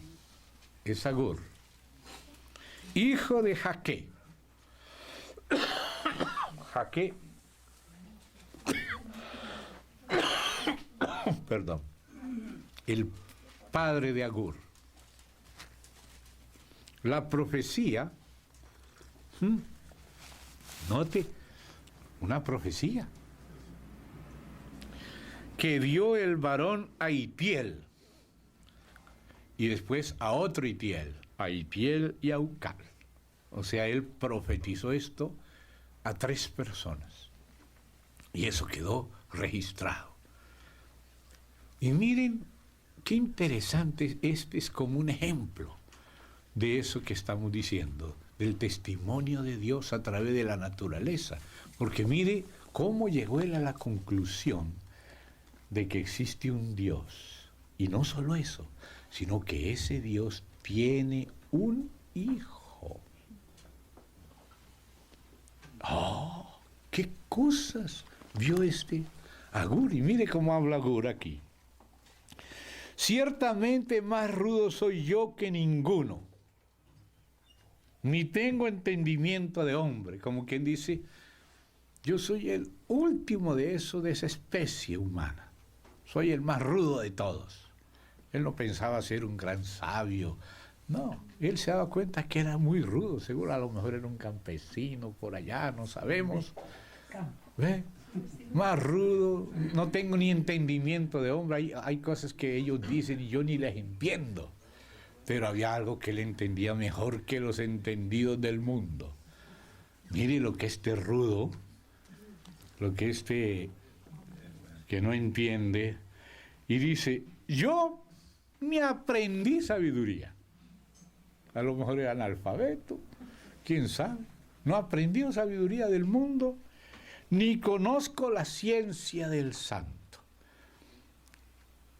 es Agur, hijo de Jaque. Jaque, perdón, el padre de Agur. La profecía, note, una profecía que dio el varón a Itiel y después a otro Itiel, a Itiel y a Ucal. O sea, él profetizó esto a 3 personas. Y eso quedó registrado. Y miren qué interesante, este es como un ejemplo de eso que estamos diciendo, del testimonio de Dios a través de la naturaleza. Porque mire cómo llegó él a la conclusión de que existe un Dios. Y no solo eso, sino que ese Dios tiene un hijo. ¡Oh! ¡Qué cosas vio este Agur! Y mire cómo habla Agur aquí. Ciertamente más rudo soy yo que ninguno, ni tengo entendimiento de hombre. Como quien dice, yo soy el último de esa especie humana. Soy el más rudo de todos. Él no pensaba ser un gran sabio. No, él se daba cuenta que era muy rudo, seguro a lo mejor era un campesino por allá, no sabemos. ¿Ve? Más rudo, no tengo ni entendimiento de hombre, hay cosas que ellos dicen y yo ni les entiendo, pero había algo que él entendía mejor que los entendidos del mundo. Mire lo que rudo, lo que que no entiende, y dice, yo me aprendí sabiduría. A lo mejor era analfabeto, quién sabe. No aprendió sabiduría del mundo, ni conozco la ciencia del santo.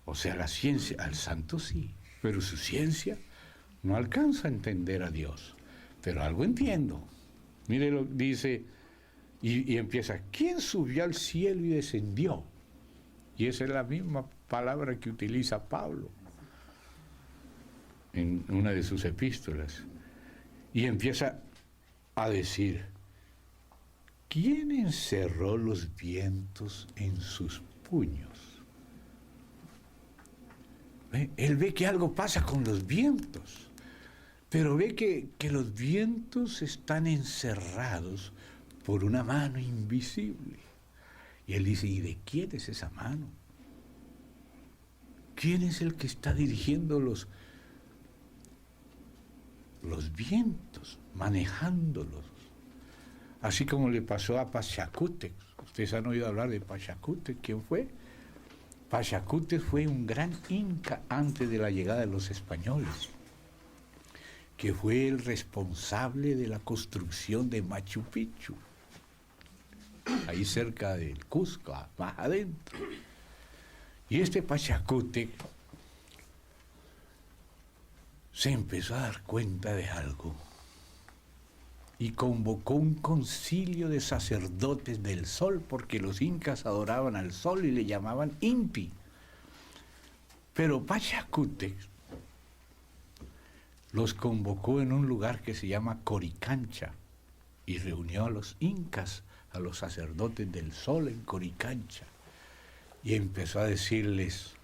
O sea, la ciencia, al santo sí, pero su ciencia no alcanza a entender a Dios. Pero algo entiendo. Mire lo que dice, y empieza, ¿quién subió al cielo y descendió? Y esa es la misma palabra que utiliza Pablo en una de sus epístolas. Y empieza a decir, ¿quién encerró los vientos en sus puños? Él ve que algo pasa con los vientos, pero ve que los vientos están encerrados por una mano invisible. Y él dice, ¿y de quién es esa mano? ¿Quién es el que está dirigiendo los vientos, manejándolos? Así como le pasó a Pachacútec. Ustedes han oído hablar de Pachacútec. ¿Quién fue? Pachacútec fue un gran inca antes de la llegada de los españoles, que fue el responsable de la construcción de Machu Picchu, ahí cerca del Cusco, más adentro. Y este Pachacútec se empezó a dar cuenta de algo y convocó un concilio de sacerdotes del sol, porque los incas adoraban al sol y le llamaban Inti. Pero Pachacútec los convocó en un lugar que se llama Coricancha y reunió a los incas, a los sacerdotes del sol en Coricancha, y empezó a decirles,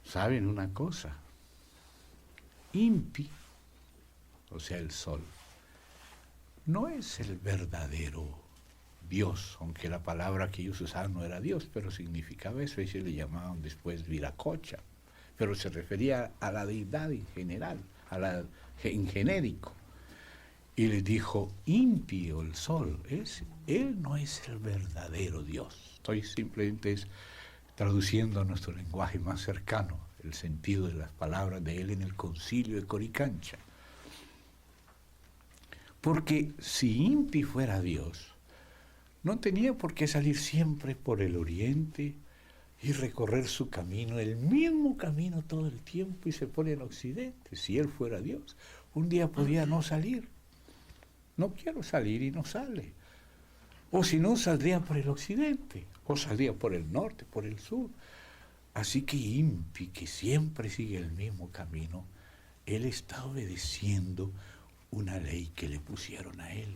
¿saben una cosa? Inti, o sea el sol, no es el verdadero Dios, aunque la palabra que ellos usaban no era Dios, pero significaba eso, y se le llamaban después Viracocha, pero se refería a la deidad en general, en genérico. Y les dijo, Inti, o el sol, él no es el verdadero Dios. Estoy simplemente traduciendo a nuestro lenguaje más cercano el sentido de las palabras de él en el concilio de Coricancha. Porque si Inti fuera Dios, no tenía por qué salir siempre por el oriente y recorrer su camino, el mismo camino todo el tiempo, y se pone en occidente. Si él fuera Dios, un día podía no salir. No quiero salir y no sale. O si no, saldría por el occidente, o saldría por el norte, por el sur. Así que Inti, que siempre sigue el mismo camino, él está obedeciendo una ley que le pusieron a él.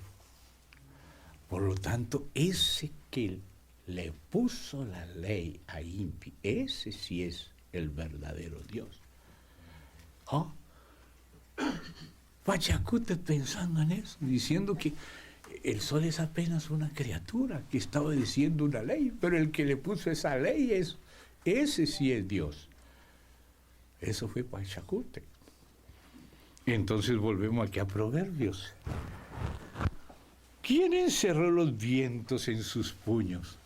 Por lo tanto, ese que le puso la ley a Inti, ese sí es el verdadero Dios. ¿Oh? Pachacútec pensando en eso, diciendo que el sol es apenas una criatura que está obedeciendo una ley, pero el que le puso esa ley ese sí es Dios. Eso fue Pachacútec. Entonces volvemos aquí a Proverbios. ¿Quién encerró los vientos en sus puños?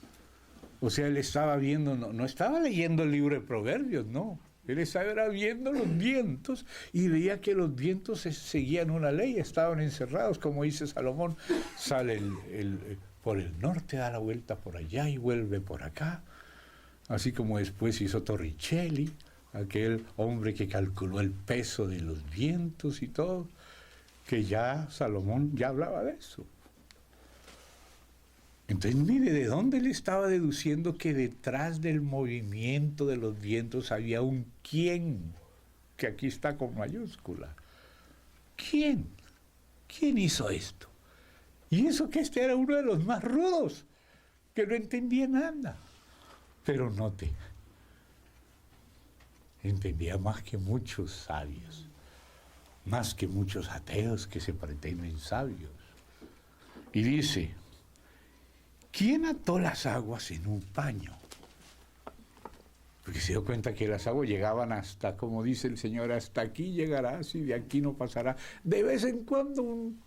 O sea, él estaba viendo, no estaba leyendo el libro de Proverbios, no. Él estaba viendo los vientos y veía que los vientos seguían una ley, estaban encerrados, como dice Salomón, sale por el norte, da la vuelta por allá y vuelve por acá. Así como después hizo Torricelli, aquel hombre que calculó el peso de los vientos y todo, que ya Salomón ya hablaba de eso. Entonces, mire, ¿de dónde le estaba deduciendo que detrás del movimiento de los vientos había un quién? Que aquí está con mayúscula. ¿Quién? ¿Quién hizo esto? Y eso que este era uno de los más rudos, que no entendía nada. Pero note, entendía más que muchos sabios, más que muchos ateos que se pretenden sabios. Y dice, ¿quién ató las aguas en un paño? Porque se dio cuenta que las aguas llegaban hasta, como dice el Señor, hasta aquí llegarás y de aquí no pasará. De vez en cuando un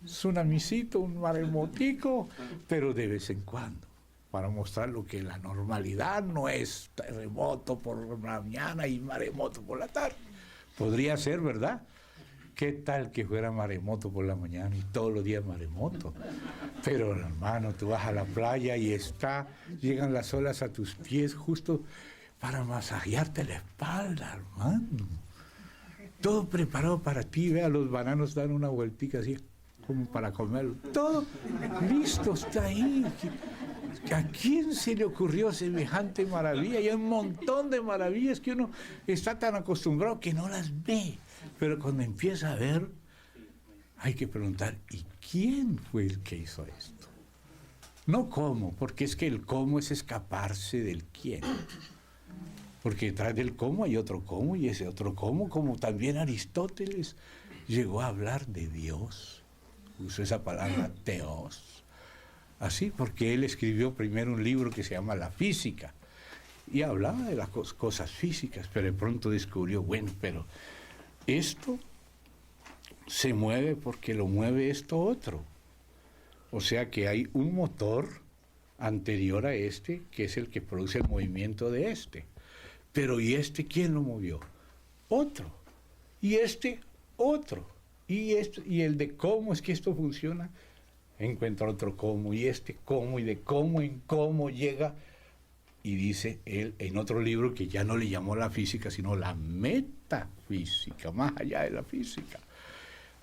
tsunamicito, un maremotico, pero de vez en cuando, para mostrar lo que la normalidad no es terremoto por la mañana y maremoto por la tarde. Podría ser, ¿verdad? ¿Qué tal que fuera maremoto por la mañana y todos los días maremoto? Pero, hermano, tú vas a la playa y llegan las olas a tus pies justo para masajearte la espalda, hermano. Todo preparado para ti. Vea, los bananos dan una vueltica así, como para comerlo. Todo listo está ahí. ¿A quién se le ocurrió semejante maravilla? Hay un montón de maravillas que uno está tan acostumbrado que no las ve. Pero cuando empieza a ver, hay que preguntar, ¿y quién fue el que hizo esto? No cómo, porque es que el cómo es escaparse del quién. Porque detrás del cómo hay otro cómo, y ese otro cómo, como también Aristóteles llegó a hablar de Dios. Usó esa palabra teos. Así, porque él escribió primero un libro que se llama La Física, y hablaba de las cosas físicas, pero de pronto descubrió, bueno, pero esto se mueve porque lo mueve esto otro. O sea que hay un motor anterior a este, que es el que produce el movimiento de este. Pero ¿y este quién lo movió? Otro. Y este, otro. Y el de cómo es que esto funciona, encuentra otro cómo, y este cómo, y de cómo en cómo llega. Y dice él en otro libro que ya no le llamó la física, sino la metafísica, más allá de la física.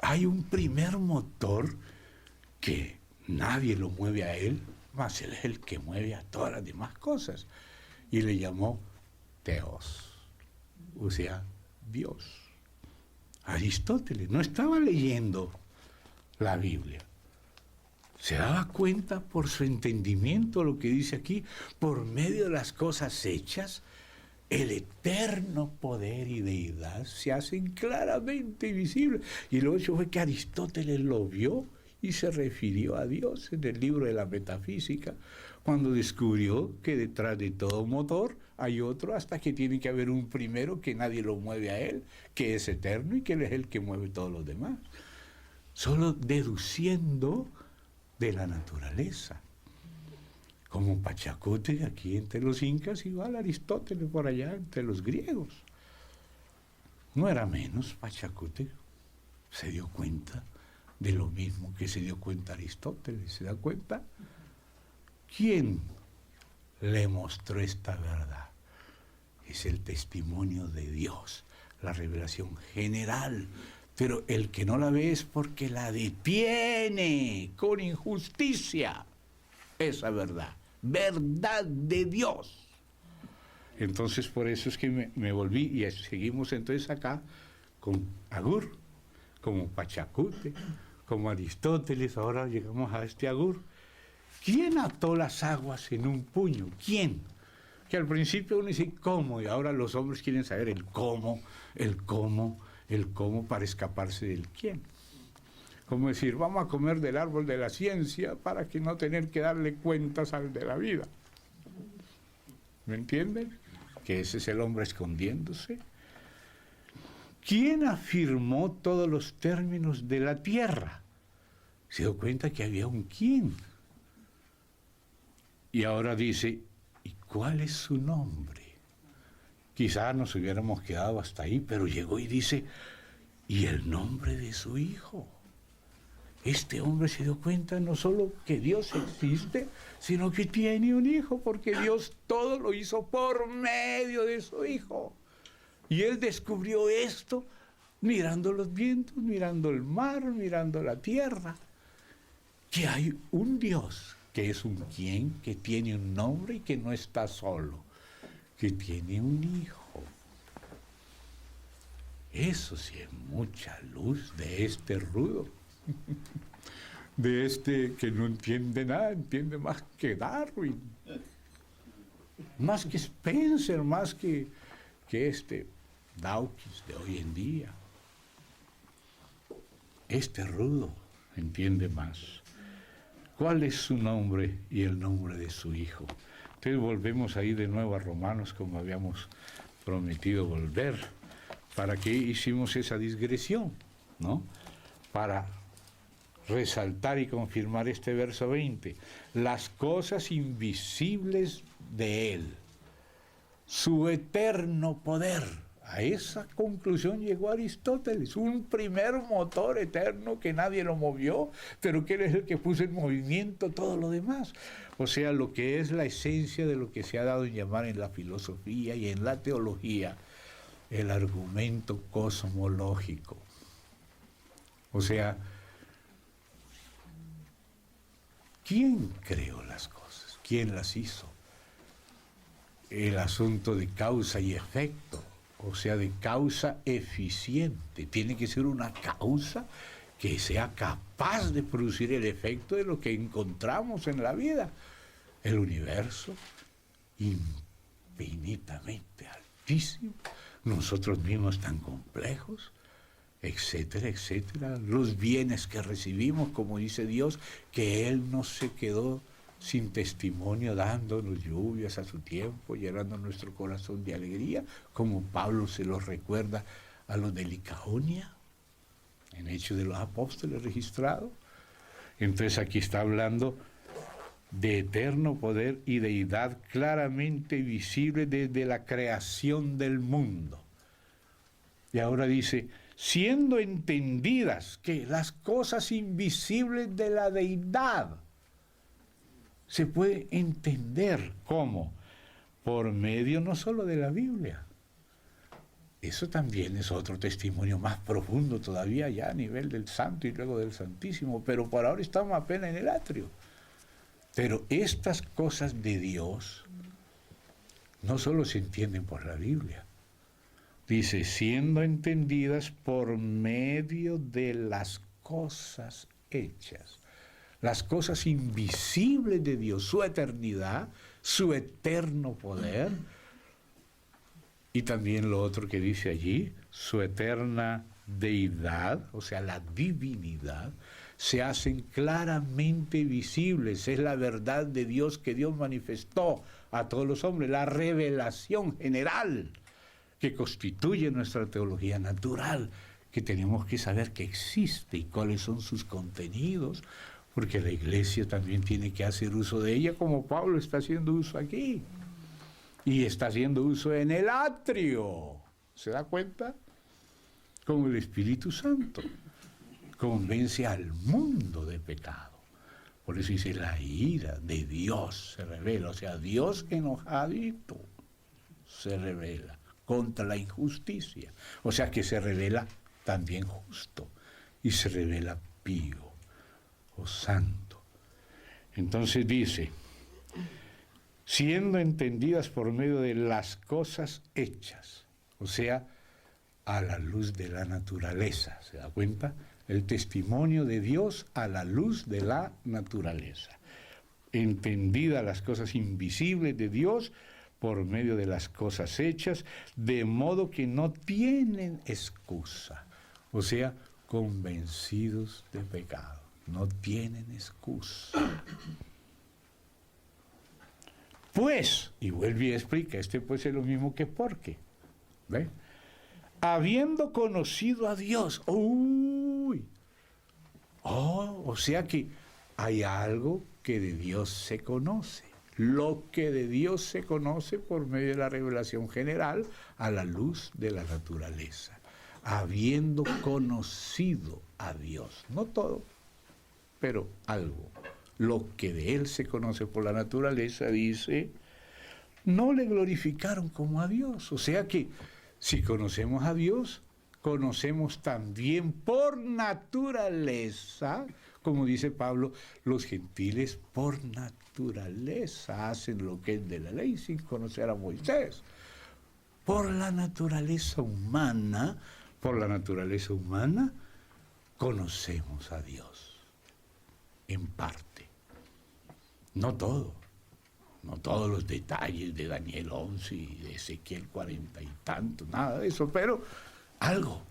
Hay un primer motor que nadie lo mueve a él, más él es el que mueve a todas las demás cosas. Y le llamó Teos, o sea, Dios. Aristóteles no estaba leyendo la Biblia. Se daba cuenta por su entendimiento, lo que dice aquí, por medio de las cosas hechas, el eterno poder y deidad se hacen claramente visibles. Y lo hecho fue que Aristóteles lo vio y se refirió a Dios en el libro de la Metafísica, cuando descubrió que detrás de todo motor hay otro, hasta que tiene que haber un primero que nadie lo mueve a él, que es eterno y que él es el que mueve todos los demás. Solo deduciendo de la naturaleza. Como Pachacútec aquí entre los incas, igual Aristóteles por allá entre los griegos. No era menos Pachacútec. Se dio cuenta de lo mismo que se dio cuenta Aristóteles. ¿Se da cuenta? ¿Quién le mostró esta verdad? Es el testimonio de Dios, la revelación general. Pero el que no la ve es porque la detiene con injusticia. Esa verdad, verdad de Dios. Entonces por eso es que me volví y seguimos entonces acá con Agur, como Pachacútec, como Aristóteles, ahora llegamos a este Agur. ¿Quién ató las aguas en un puño? ¿Quién? Que al principio uno dice ¿cómo? Y ahora los hombres quieren saber el cómo para escaparse del quién. Como decir, vamos a comer del árbol de la ciencia para que no tener que darle cuentas al de la vida. ¿Me entienden? Que ese es el hombre escondiéndose. ¿Quién afirmó todos los términos de la tierra? Se dio cuenta que había un quién. Y ahora dice, ¿y cuál es su nombre? Quizás nos hubiéramos quedado hasta ahí, pero llegó y dice, ¿y el nombre de su hijo? Este hombre se dio cuenta no solo que Dios existe, sino que tiene un hijo, porque Dios todo lo hizo por medio de su hijo. Y él descubrió esto mirando los vientos, mirando el mar, mirando la tierra, que hay un Dios, que es un quién, que tiene un nombre y que no está solo, que tiene un hijo. Eso sí es mucha luz de este rudo, de este que no entiende nada, entiende más que Darwin, más que Spencer, más que este Dawkins de hoy en día. Este rudo entiende más. ¿Cuál es su nombre y el nombre de su hijo? Entonces volvemos ahí de nuevo a Romanos, como habíamos prometido volver. ¿Para qué hicimos esa digresión? ¿No? Para resaltar y confirmar este verso 20. Las cosas invisibles de Él, su eterno poder. A esa conclusión llegó Aristóteles, un primer motor eterno que nadie lo movió, pero que él es el que puso en movimiento todo lo demás. O sea, lo que es la esencia de lo que se ha dado en llamar en la filosofía y en la teología el argumento cosmológico. O sea, ¿quién creó las cosas? ¿Quién las hizo? El asunto de causa y efecto. O sea, de causa eficiente. Tiene que ser una causa que sea capaz de producir el efecto de lo que encontramos en la vida. El universo, infinitamente altísimo, nosotros mismos tan complejos, etcétera, etcétera. Los bienes que recibimos, como dice Dios, que Él no se quedó sin testimonio, dándonos lluvias a su tiempo, llenando nuestro corazón de alegría, como Pablo se lo recuerda a los de Licaonia, en Hechos de los Apóstoles registrado. Entonces aquí está hablando de eterno poder y deidad claramente visible desde la creación del mundo. Y ahora dice, siendo entendidas que las cosas invisibles de la deidad, se puede entender cómo, por medio no solo de la Biblia. Eso también es otro testimonio más profundo todavía ya a nivel del santo y luego del santísimo, pero por ahora estamos apenas en el atrio. Pero estas cosas de Dios no solo se entienden por la Biblia. Dice, siendo entendidas por medio de las cosas hechas. Las cosas invisibles de Dios, su eternidad, su eterno poder, y también lo otro que dice allí, su eterna deidad, o sea, la divinidad, se hacen claramente visibles. Es la verdad de Dios que Dios manifestó a todos los hombres, la revelación general que constituye nuestra teología natural, que tenemos que saber que existe y cuáles son sus contenidos, porque la iglesia también tiene que hacer uso de ella, como Pablo está haciendo uso aquí. Y está haciendo uso en el atrio. ¿Se da cuenta? Con el Espíritu Santo. Convence al mundo de pecado. Por eso dice, la ira de Dios se revela. O sea, Dios enojadito se revela contra la injusticia. O sea, que se revela también justo. Y se revela pío. O santo. Entonces dice, siendo entendidas por medio de las cosas hechas, o sea, a la luz de la naturaleza, ¿se da cuenta? El testimonio de Dios a la luz de la naturaleza. Entendidas las cosas invisibles de Dios por medio de las cosas hechas, de modo que no tienen excusa, o sea, convencidos de pecado. No tienen excusa. Pues, y vuelve y explica, puede ser lo mismo que porque, ¿ve? Habiendo conocido a Dios, o sea que hay algo que de Dios se conoce. Lo que de Dios se conoce por medio de la revelación general a la luz de la naturaleza. Habiendo conocido a Dios, no todo, pero algo, lo que de Él se conoce por la naturaleza, dice, no le glorificaron como a Dios. O sea que si conocemos a Dios, conocemos también por naturaleza, como dice Pablo, los gentiles por naturaleza hacen lo que es de la ley sin conocer a Moisés. Por la naturaleza humana, conocemos a Dios. En parte, no todo, no todos los detalles de Daniel 11 y de Ezequiel 40 y tanto, nada de eso, pero algo.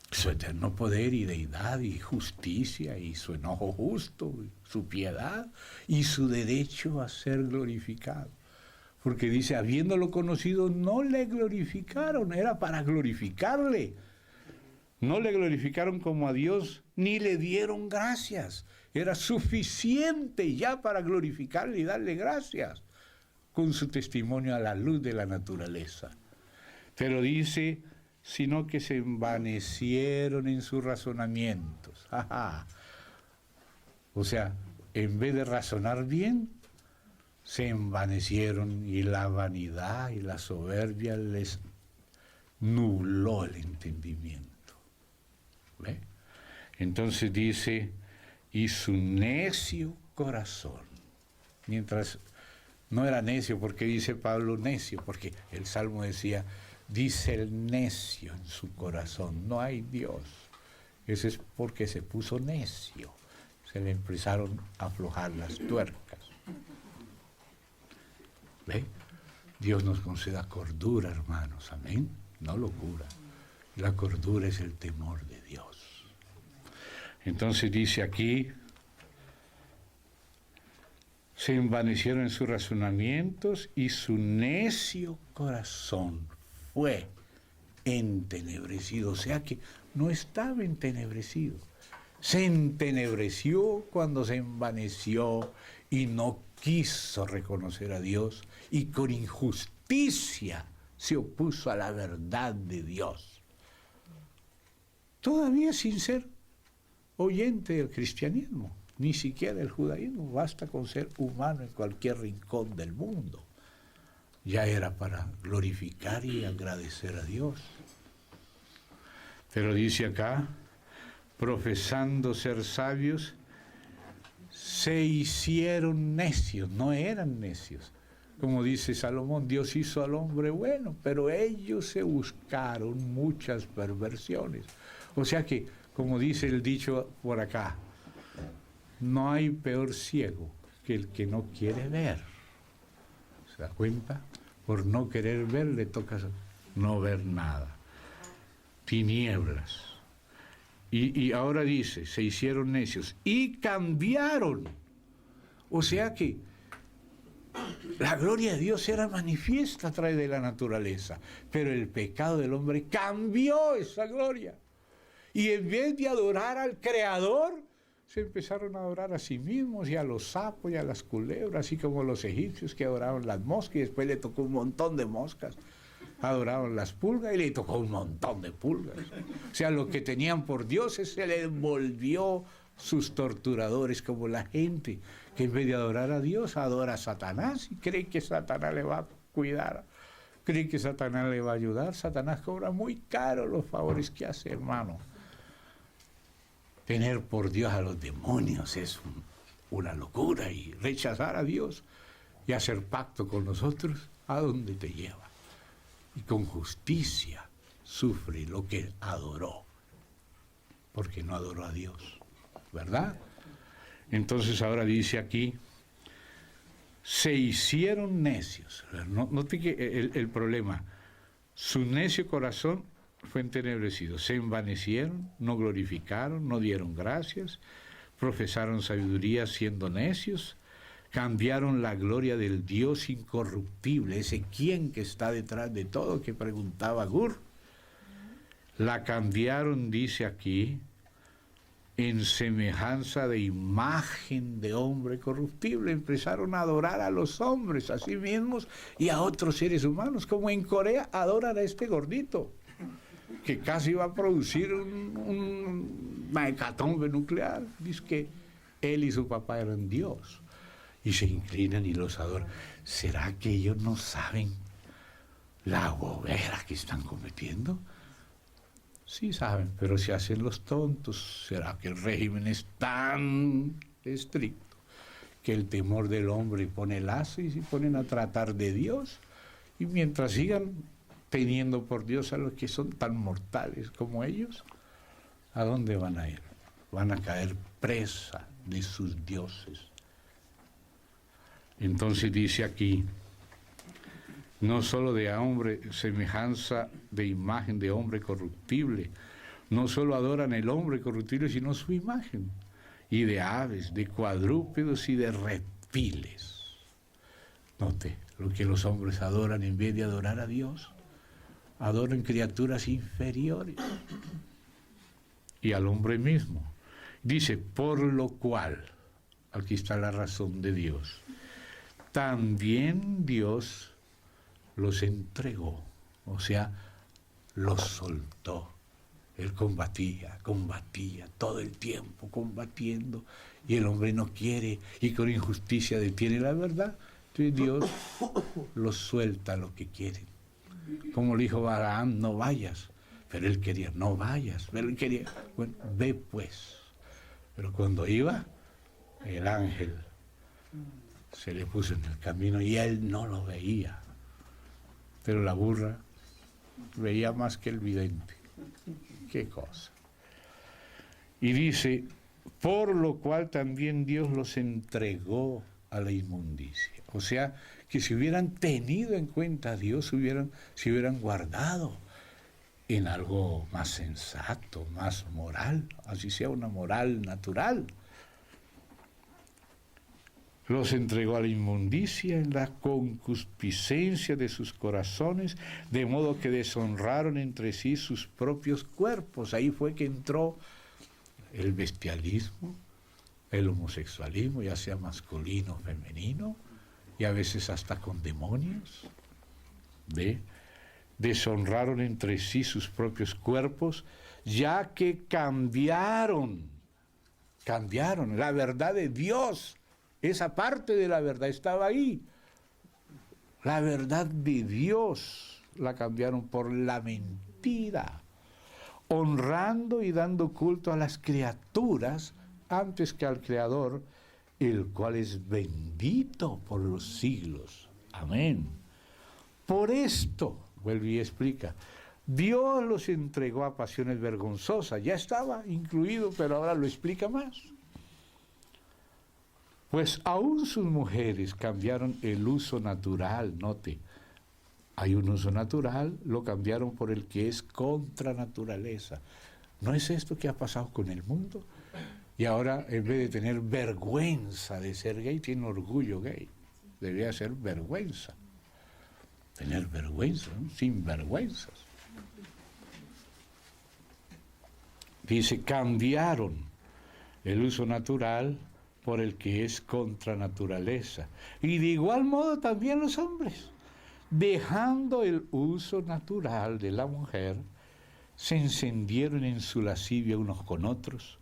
Su eterno poder y deidad y justicia y su enojo justo, y su piedad y su derecho a ser glorificado. Porque dice, habiéndolo conocido, no le glorificaron, era para glorificarle. No le glorificaron como a Dios, ni le dieron gracias. Era suficiente ya para glorificarle y darle gracias con su testimonio a la luz de la naturaleza. Pero dice, sino que se envanecieron en sus razonamientos. Ajá. O sea, en vez de razonar bien, se envanecieron y la vanidad y la soberbia les nubló el entendimiento. ¿Ve? Entonces dice, y su necio corazón. Mientras no era necio, ¿por qué dice Pablo necio? Porque el Salmo decía, dice el necio en su corazón, no hay Dios. Eso es porque se puso necio. Se le empezaron a aflojar las tuercas. ¿Ve? Dios nos conceda cordura, hermanos, amén. No locura. La cordura es el temor de Dios. Entonces dice aquí, se envanecieron en sus razonamientos y su necio corazón fue entenebrecido. O sea que no estaba entenebrecido. Se entenebreció cuando se envaneció y no quiso reconocer a Dios y con injusticia se opuso a la verdad de Dios. Todavía sin ser oyente del cristianismo, ni siquiera del judaísmo, basta con ser humano en cualquier rincón del mundo. Ya era para glorificar y agradecer a Dios. Pero dice acá, profesando ser sabios, se hicieron necios, no eran necios. Como dice Salomón, Dios hizo al hombre bueno, pero ellos se buscaron muchas perversiones. O sea que, como dice el dicho por acá, no hay peor ciego que el que no quiere ver. ¿Se da cuenta? Por no querer ver le toca no ver nada. Tinieblas. Y ahora dice, se hicieron necios y cambiaron. O sea que la gloria de Dios era manifiesta a través de la naturaleza, pero el pecado del hombre cambió esa gloria. Y en vez de adorar al Creador, se empezaron a adorar a sí mismos y a los sapos y a las culebras, así como los egipcios que adoraban las moscas y después le tocó un montón de moscas. Adoraban las pulgas y le tocó un montón de pulgas. O sea, lo que tenían por dioses se les volvió sus torturadores, como la gente que en vez de adorar a Dios adora a Satanás y cree que Satanás le va a cuidar, cree que Satanás le va a ayudar. Satanás cobra muy caro los favores que hace, hermano. Tener por Dios a los demonios es una locura, y rechazar a Dios y hacer pacto con nosotros, ¿a dónde te lleva? Y con justicia sufre lo que adoró, porque no adoró a Dios, ¿verdad? Entonces ahora dice aquí, se hicieron necios. Note que el problema, su necio corazón fue entenebrecido, se envanecieron, no glorificaron, no dieron gracias, profesaron sabiduría siendo necios, cambiaron la gloria del Dios incorruptible, ese quién que está detrás de todo, que preguntaba Gur, la cambiaron, dice aquí, en semejanza de imagen de hombre corruptible. Empezaron a adorar a los hombres, a sí mismos y a otros seres humanos, como en Corea adoran a este gordito, que casi va a producir una hecatombe nuclear. Dice que él y su papá eran Dios. Y se inclinan y los adoran. ¿Será que ellos no saben la bobera que están cometiendo? Sí saben, pero se hacen los tontos. ¿Será que el régimen es tan estricto que el temor del hombre pone lazo y se ponen a tratar de Dios? Y mientras sigan teniendo por Dios a los que son tan mortales como ellos, ¿a dónde van a ir? Van a caer presa de sus dioses. Entonces dice aquí, no solo de hombre, semejanza de imagen de hombre corruptible, no solo adoran el hombre corruptible, sino su imagen, y de aves, de cuadrúpedos y de reptiles. Note, lo que los hombres adoran en vez de adorar a Dios, adoran criaturas inferiores y al hombre mismo. Dice, por lo cual, aquí está la razón de Dios, también Dios los entregó, o sea, los soltó. Él combatía todo el tiempo, combatiendo, y el hombre no quiere, y con injusticia detiene la verdad. Entonces Dios los suelta lo que quieren. Como le dijo Balaam, no vayas, pero él quería, no vayas, pero él quería, bueno, ve pues. Pero cuando iba, el ángel se le puso en el camino y él no lo veía. Pero la burra veía más que el vidente. Qué cosa. Y dice, por lo cual también Dios los entregó a la inmundicia. O sea, que si hubieran tenido en cuenta a Dios, se hubieran guardado en algo más sensato, más moral, así sea una moral natural. Los entregó a la inmundicia en la concupiscencia de sus corazones, de modo que deshonraron entre sí sus propios cuerpos. Ahí fue que entró el bestialismo, el homosexualismo, ya sea masculino o femenino, y a veces hasta con demonios. Deshonraron entre sí sus propios cuerpos, ya que cambiaron la verdad de Dios. Esa parte de la verdad estaba ahí. La verdad de Dios la cambiaron por la mentira, honrando y dando culto a las criaturas antes que al Creador, el cual es bendito por los siglos. Amén. Por esto, vuelve y explica, Dios los entregó a pasiones vergonzosas. Ya estaba incluido, pero ahora lo explica más. Pues aún sus mujeres cambiaron el uso natural, note, hay un uso natural, lo cambiaron por el que es contra naturaleza. ¿No es esto que ha pasado con el mundo? Y ahora, en vez de tener vergüenza de ser gay, tiene orgullo gay. Debería ser vergüenza. Tener vergüenza, ¿no? Sin vergüenzas. Dice, cambiaron el uso natural por el que es contra naturaleza. Y de igual modo también los hombres, dejando el uso natural de la mujer, se encendieron en su lascivia unos con otros,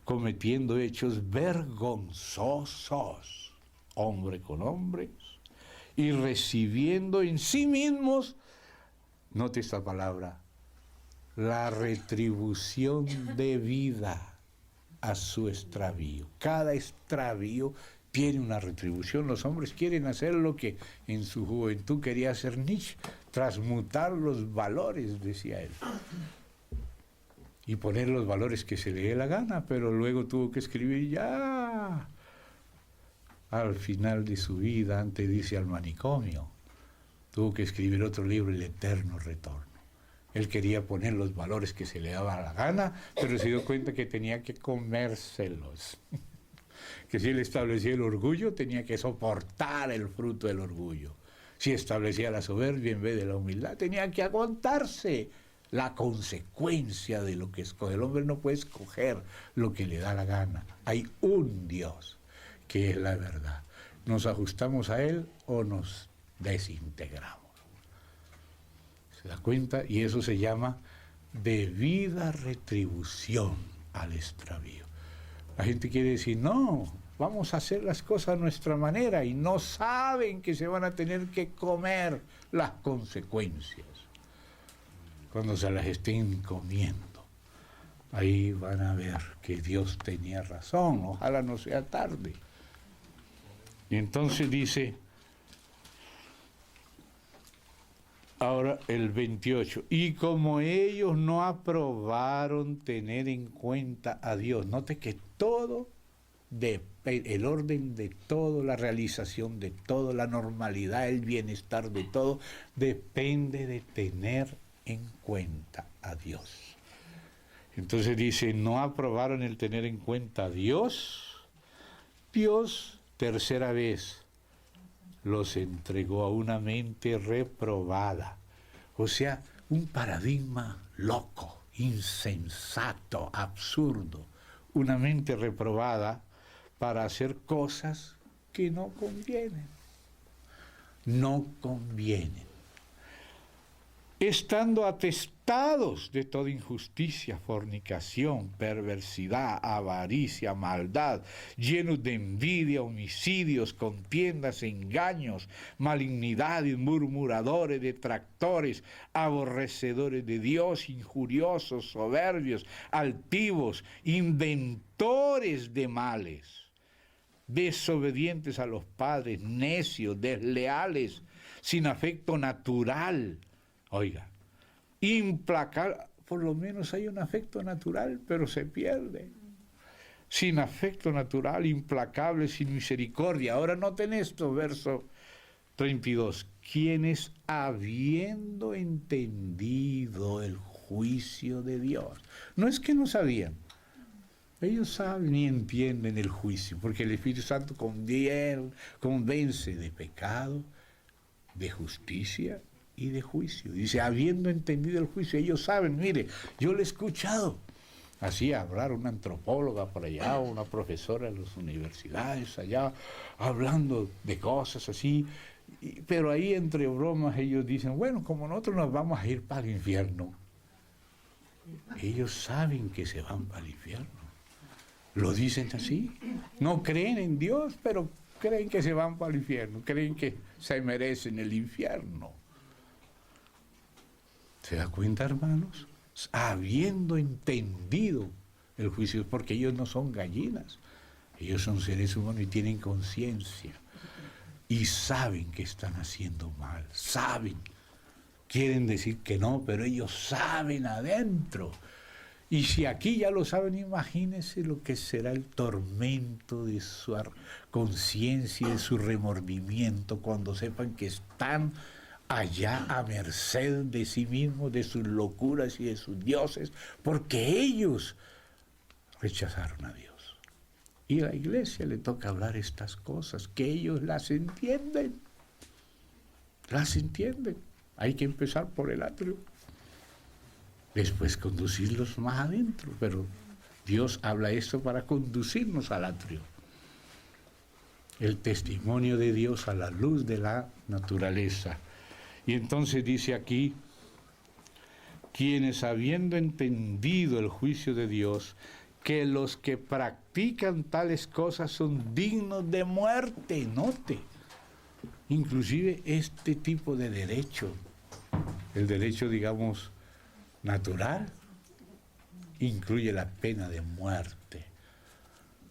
cometiendo hechos vergonzosos, hombre con hombres, y recibiendo en sí mismos, note esta palabra, la retribución debida a su extravío. Cada extravío tiene una retribución. Los hombres quieren hacer lo que en su juventud quería hacer Nietzsche, transmutar los valores, decía él, y poner los valores que se le dé la gana, pero luego tuvo que escribir ya al final de su vida, antes de irse al manicomio, tuvo que escribir otro libro, El Eterno Retorno. Él quería poner los valores que se le daba la gana, pero se dio cuenta que tenía que comérselos. Que si él establecía el orgullo, tenía que soportar el fruto del orgullo. Si establecía la soberbia en vez de la humildad, tenía que aguantarse la consecuencia de lo que escoge. El hombre no puede escoger lo que le da la gana. Hay un Dios, que es la verdad. ¿Nos ajustamos a Él o nos desintegramos? ¿Se da cuenta? Y eso se llama debida retribución al extravío. La gente quiere decir, no, vamos a hacer las cosas a nuestra manera, y no saben que se van a tener que comer las consecuencias. Cuando se las estén comiendo, ahí van a ver que Dios tenía razón, ojalá no sea tarde. Y entonces dice, ahora el 28, y como ellos no aprobaron tener en cuenta a Dios, note que todo, el orden de todo, la realización de todo, la normalidad, el bienestar de todo, depende de tener en cuenta a Dios. Entonces dice, no aprobaron el tener en cuenta a Dios. Dios, tercera vez, los entregó a una mente reprobada, o sea, un paradigma loco, insensato, absurdo, una mente reprobada para hacer cosas que no convienen. No convienen. estando atestados de toda injusticia, fornicación, perversidad, avaricia, maldad, llenos de envidia, homicidios, contiendas, engaños, malignidades, murmuradores, detractores, aborrecedores de Dios, injuriosos, soberbios, altivos, inventores de males, desobedientes a los padres, necios, desleales, sin afecto natural. Oiga, implacable, por lo menos hay un afecto natural, pero se pierde. Sin afecto natural, implacable, sin misericordia. Ahora noten esto, verso 32. Quienes habiendo entendido el juicio de Dios. No es que no sabían. Ellos saben y entienden el juicio, porque el Espíritu Santo convence de pecado, de justicia y de juicio. Dice, habiendo entendido el juicio, ellos saben, mire, yo lo he escuchado. Así hablar una antropóloga por allá, o una profesora de las universidades allá, hablando de cosas así, pero ahí entre bromas ellos dicen, bueno, como nosotros nos vamos a ir para el infierno. Ellos saben que se van para el infierno. Lo dicen así. No creen en Dios, pero creen que se van para el infierno, creen que se merecen el infierno. ¿Se da cuenta, hermanos? Habiendo entendido el juicio, porque ellos no son gallinas, ellos son seres humanos y tienen conciencia y saben que están haciendo mal, saben, quieren decir que no, pero ellos saben adentro. Y si aquí ya lo saben, imagínense lo que será el tormento de su conciencia y de su remordimiento cuando sepan que están allá a merced de sí mismos, de sus locuras y de sus dioses, porque ellos rechazaron a Dios. Y a la iglesia le toca hablar estas cosas, que ellos las entienden. Las entienden. Hay que empezar por el atrio. Después conducirlos más adentro, pero Dios habla esto para conducirnos al atrio. El testimonio de Dios a la luz de la naturaleza. Y entonces dice aquí, quienes habiendo entendido el juicio de Dios, que los que practican tales cosas son dignos de muerte, note, inclusive este tipo de derecho, el derecho, digamos, natural, incluye la pena de muerte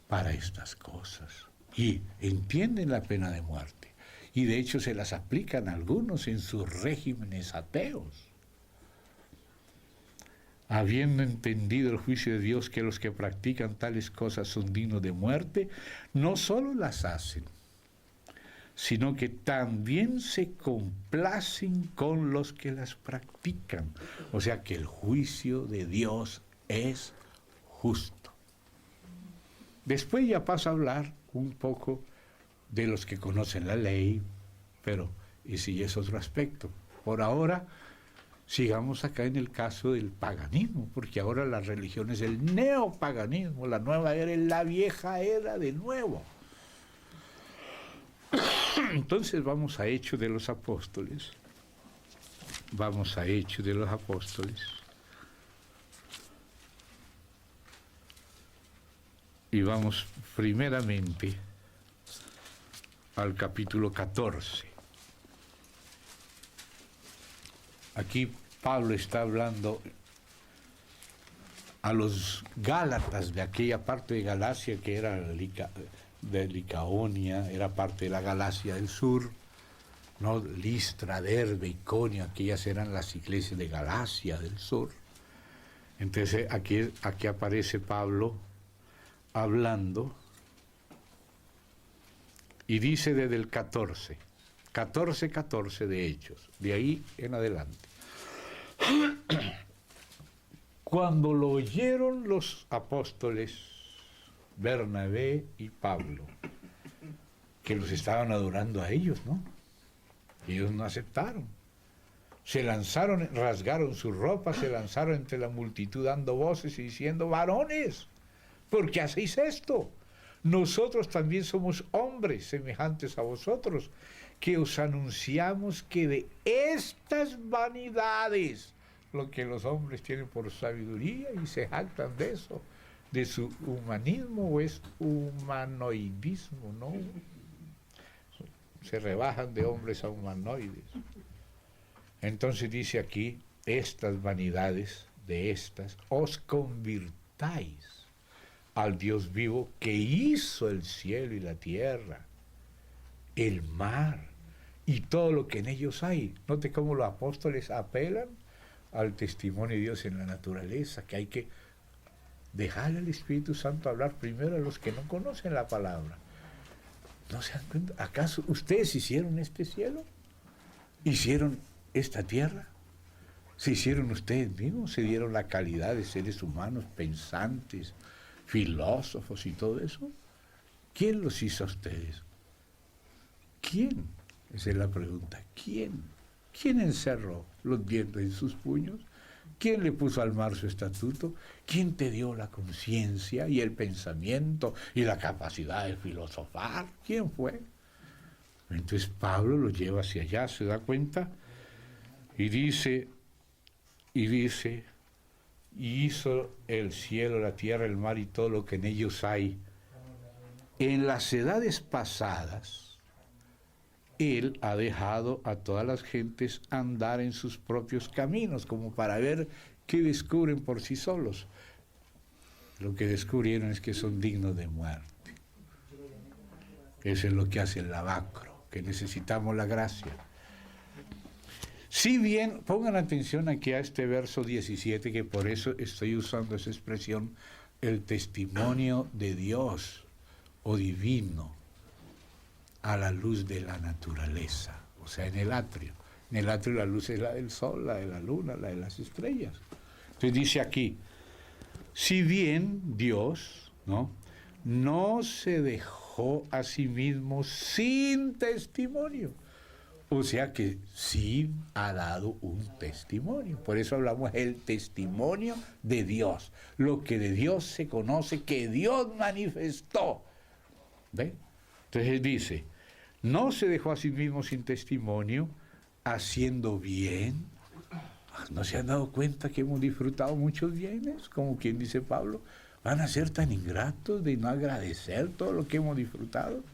para estas cosas. Y entienden la pena de muerte. Y de hecho se las aplican algunos en sus regímenes ateos. Habiendo entendido el juicio de Dios, que los que practican tales cosas son dignos de muerte, no solo las hacen, sino que también se complacen con los que las practican. O sea que el juicio de Dios es justo. Después ya pasa a hablar un poco de los que conocen la ley, pero ese ya es otro aspecto. Por ahora, sigamos acá en el caso del paganismo, porque ahora la religión es el neopaganismo, la nueva era es la vieja era de nuevo. Entonces vamos a Hechos de los Apóstoles. Vamos a Hechos de los Apóstoles. Y vamos primeramente al capítulo 14. Aquí Pablo está hablando a los gálatas de aquella parte de Galacia que era de Licaonia, era parte de la Galacia del sur, ¿no? Listra, Derbe, Iconio, aquellas eran las iglesias de Galacia del sur. Entonces aquí aparece Pablo hablando y dice desde el 14 de Hechos, de ahí en adelante. Cuando lo oyeron los apóstoles Bernabé y Pablo, que los estaban adorando a ellos, ¿no? Ellos no aceptaron. Se lanzaron, rasgaron sus ropas, se lanzaron entre la multitud dando voces y diciendo: varones, ¿por qué hacéis esto? Nosotros también somos hombres semejantes a vosotros, que os anunciamos que de estas vanidades, lo que los hombres tienen por sabiduría y se jactan de eso, de su humanismo o es humanoidismo, ¿no? Se rebajan de hombres a humanoides. Entonces dice aquí, estas vanidades de estas os convirtáis al Dios vivo que hizo el cielo y la tierra, el mar y todo lo que en ellos hay. Note cómo los apóstoles apelan al testimonio de Dios en la naturaleza, que hay que dejarle al Espíritu Santo hablar primero a los que no conocen la palabra. ¿No se dan cuenta? ¿Acaso ustedes hicieron este cielo? ¿Hicieron esta tierra? ¿Se hicieron ustedes mismos? ¿Se dieron la calidad de seres humanos, pensantes, filósofos y todo eso? ¿Quién los hizo a ustedes? ¿Quién? Esa es la pregunta. ¿Quién? ¿Quién encerró los dientes en sus puños? ¿Quién le puso al mar su estatuto? ¿Quién te dio la conciencia y el pensamiento y la capacidad de filosofar? ¿Quién fue? Entonces Pablo lo lleva hacia allá, ¿se da cuenta? Y dice, y hizo el cielo, la tierra, el mar y todo lo que en ellos hay. En las edades pasadas, Él ha dejado a todas las gentes andar en sus propios caminos, como para ver qué descubren por sí solos. Lo que descubrieron es que son dignos de muerte. Eso es lo que hace el lavacro, que necesitamos la gracia. Si bien, pongan atención aquí a este verso 17, que por eso estoy usando esa expresión, el testimonio de Dios o divino a la luz de la naturaleza, o sea, en el atrio. En el atrio la luz es la del sol, la de la luna, la de las estrellas. Entonces dice aquí, si bien Dios, no se dejó a sí mismo sin testimonio, o sea que sí ha dado un testimonio. Por eso hablamos del testimonio de Dios, lo que de Dios se conoce, que Dios manifestó. ¿Ve? Entonces dice, no se dejó a sí mismo sin testimonio, haciendo bien. ¿No se han dado cuenta que hemos disfrutado muchos bienes? Como quien dice Pablo, ¿van a ser tan ingratos de no agradecer todo lo que hemos disfrutado?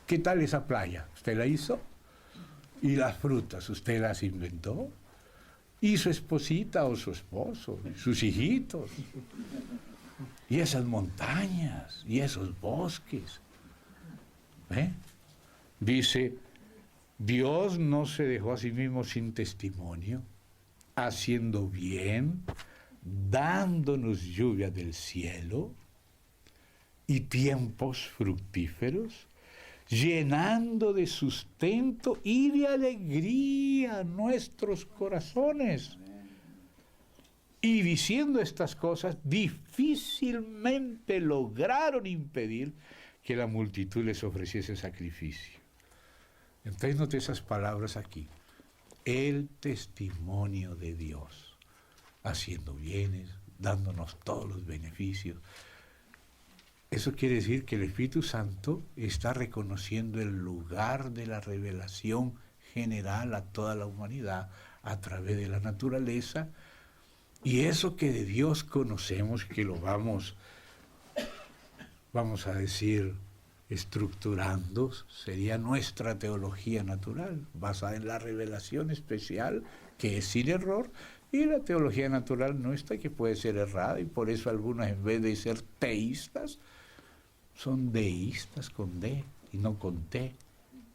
¿Qué tal esa playa? ¿Usted la hizo? ¿Y las frutas? ¿Usted las inventó? ¿Y su esposita o su esposo? ¿Sus hijitos? ¿Y esas montañas? ¿Y esos bosques? Dice, Dios no se dejó a sí mismo sin testimonio, haciendo bien, dándonos lluvia del cielo y tiempos fructíferos, llenando de sustento y de alegría nuestros corazones. Y diciendo estas cosas, difícilmente lograron impedir que la multitud les ofreciese sacrificio. Entonces note esas palabras aquí. El testimonio de Dios, haciendo bienes, dándonos todos los beneficios. Eso quiere decir que el Espíritu Santo está reconociendo el lugar de la revelación general a toda la humanidad a través de la naturaleza, y eso que de Dios conocemos, que lo vamos a decir, estructurando, sería nuestra teología natural, basada en la revelación especial, que es sin error, y la teología natural nuestra, que puede ser errada, y por eso algunos, en vez de ser teístas, son deístas con D y no con T.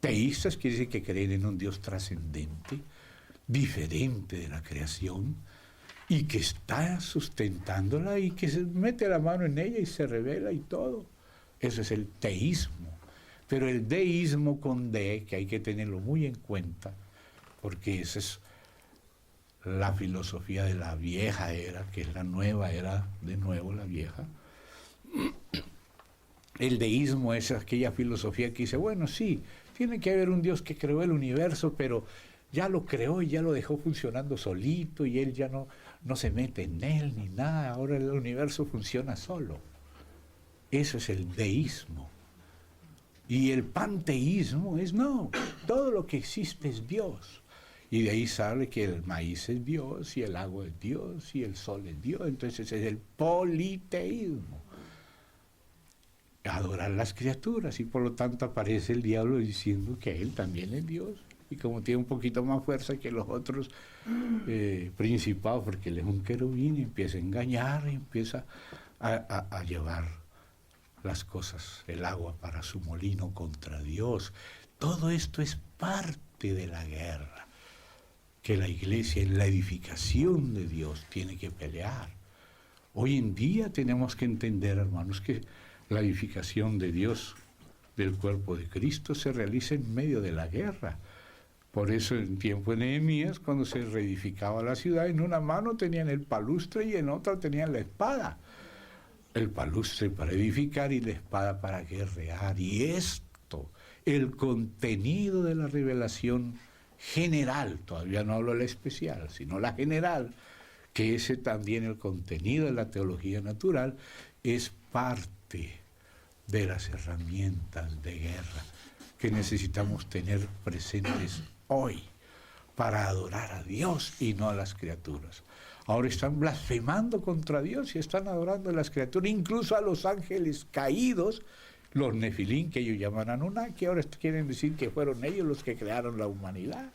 Teístas quiere decir que creen en un Dios trascendente, diferente de la creación, y que está sustentándola y que se mete la mano en ella y se revela y todo. Eso es el teísmo. Pero el deísmo con D, que hay que tenerlo muy en cuenta, porque esa es la filosofía de la vieja era, que es la nueva era, de nuevo la vieja. El deísmo es aquella filosofía que dice, bueno, sí, tiene que haber un Dios que creó el universo, pero ya lo creó y ya lo dejó funcionando solito y él ya no se mete en él ni nada, ahora el universo funciona solo. Eso es el deísmo. Y el panteísmo es no, todo lo que existe es Dios. Y de ahí sale que el maíz es Dios, y el agua es Dios, y el sol es Dios. Entonces es el politeísmo. Adorar las criaturas, y por lo tanto aparece el diablo diciendo que él también es Dios. Y como tiene un poquito más fuerza que los otros principados, porque él es un querubín, y empieza a engañar, y empieza a llevar las cosas, el agua para su molino contra Dios. Todo esto es parte de la guerra que la iglesia en la edificación de Dios tiene que pelear. Hoy en día tenemos que entender, hermanos, que la edificación de Dios, del cuerpo de Cristo, se realiza en medio de la guerra. Por eso en tiempo de Nehemías, cuando se reedificaba la ciudad, en una mano tenían el palustre y en otra tenían la espada. El palustre para edificar y la espada para guerrear. Y esto, el contenido de la revelación general, todavía no hablo de la especial, sino la general, que ese también el contenido de la teología natural, es parte de las herramientas de guerra que necesitamos tener presentes hoy para adorar a Dios y no a las criaturas. Ahora están blasfemando contra Dios y están adorando a las criaturas, incluso a los ángeles caídos, los nefilín, que ellos llaman Anunnaki, ahora quieren decir que fueron ellos los que crearon la humanidad.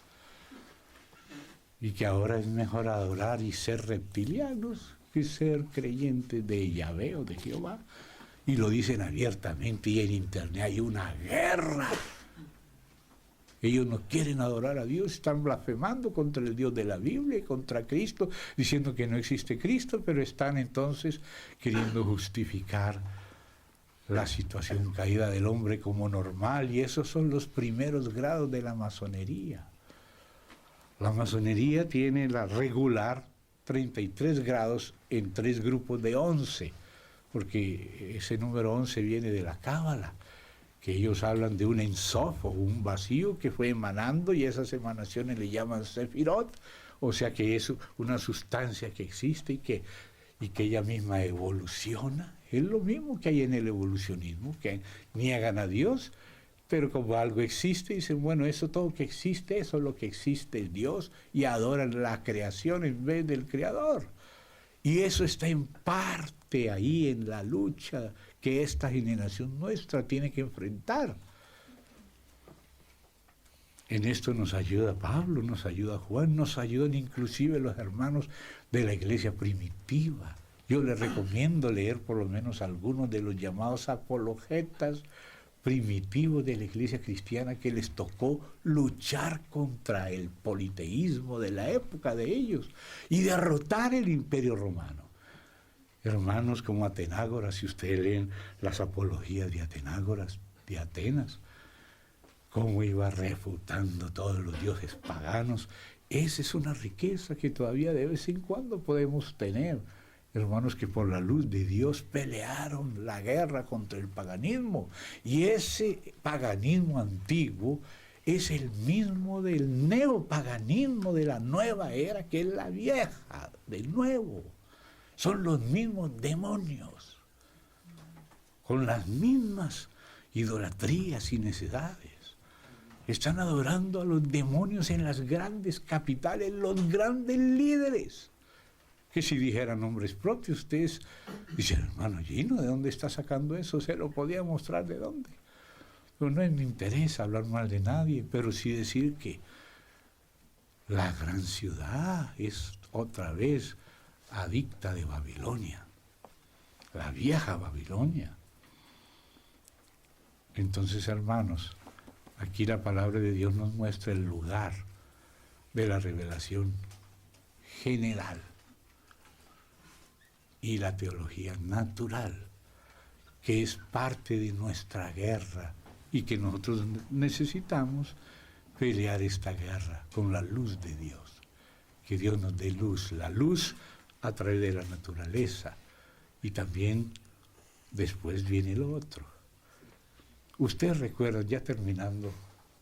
Y que ahora es mejor adorar y ser reptilianos que ser creyentes de Yahvé o de Jehová. Y lo dicen abiertamente, y en internet hay una guerra. Ellos no quieren adorar a Dios, están blasfemando contra el Dios de la Biblia y contra Cristo, diciendo que no existe Cristo, pero están entonces queriendo justificar la situación caída del hombre como normal, y esos son los primeros grados de la masonería. La masonería tiene la regular 33 grados en 3 grupos de 11, porque ese número 11 viene de la Cábala, que ellos hablan de un ensof o un vacío que fue emanando, y esas emanaciones le llaman sefirot, o sea que es una sustancia que existe y que ella misma evoluciona. Es lo mismo que hay en el evolucionismo, que niegan a Dios, pero como algo existe, dicen, bueno, eso todo que existe, eso es lo que existe, es Dios, y adoran la creación en vez del Creador. Y eso está en parte ahí en la lucha que esta generación nuestra tiene que enfrentar. En esto nos ayuda Pablo, nos ayuda Juan, nos ayudan inclusive los hermanos de la iglesia primitiva. Yo les recomiendo leer por lo menos algunos de los llamados apologetas primitivos de la iglesia cristiana, que les tocó luchar contra el politeísmo de la época de ellos y derrotar el imperio romano. Hermanos como Atenágoras, si ustedes leen las apologías de Atenágoras, de Atenas, cómo iba refutando todos los dioses paganos. Esa es una riqueza que todavía de vez en cuando podemos tener. Hermanos que por la luz de Dios pelearon la guerra contra el paganismo. Y ese paganismo antiguo es el mismo del neopaganismo de la nueva era, que es la vieja, de nuevo. Son los mismos demonios, con las mismas idolatrías y necedades. Están adorando a los demonios en las grandes capitales, los grandes líderes. Que si dijeran nombres propios, ustedes dicen, hermano Gino, ¿de dónde está sacando eso? Se lo podía mostrar de dónde. Pero no me interesa hablar mal de nadie, pero sí decir que la gran ciudad es otra vez adicta de Babilonia, la vieja Babilonia. Entonces, hermanos, aquí la palabra de Dios nos muestra el lugar de la revelación general y la teología natural, que es parte de nuestra guerra y que nosotros necesitamos pelear esta guerra con la luz de Dios. Que Dios nos dé luz, la luz a través de la naturaleza, y también después viene lo otro. Usted recuerda, ya terminando,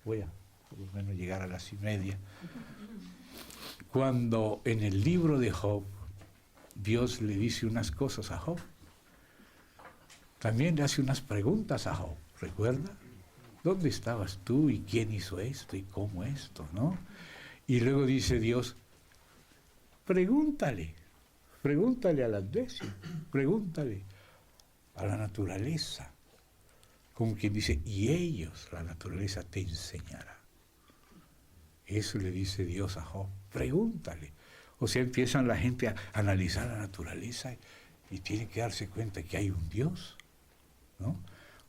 voy a por lo menos llegar a las 1:30, cuando en el libro de Job, Dios le dice unas cosas a Job. También le hace unas preguntas a Job, ¿recuerda? ¿dónde estabas tú y quién hizo esto y cómo esto, no? Y luego dice Dios, pregúntale a las veces, pregúntale a la naturaleza, como quien dice, y ellos, la naturaleza, te enseñará. Eso le dice Dios a Job, pregúntale. O sea, empiezan la gente a analizar la naturaleza y tiene que darse cuenta que hay un Dios, ¿no?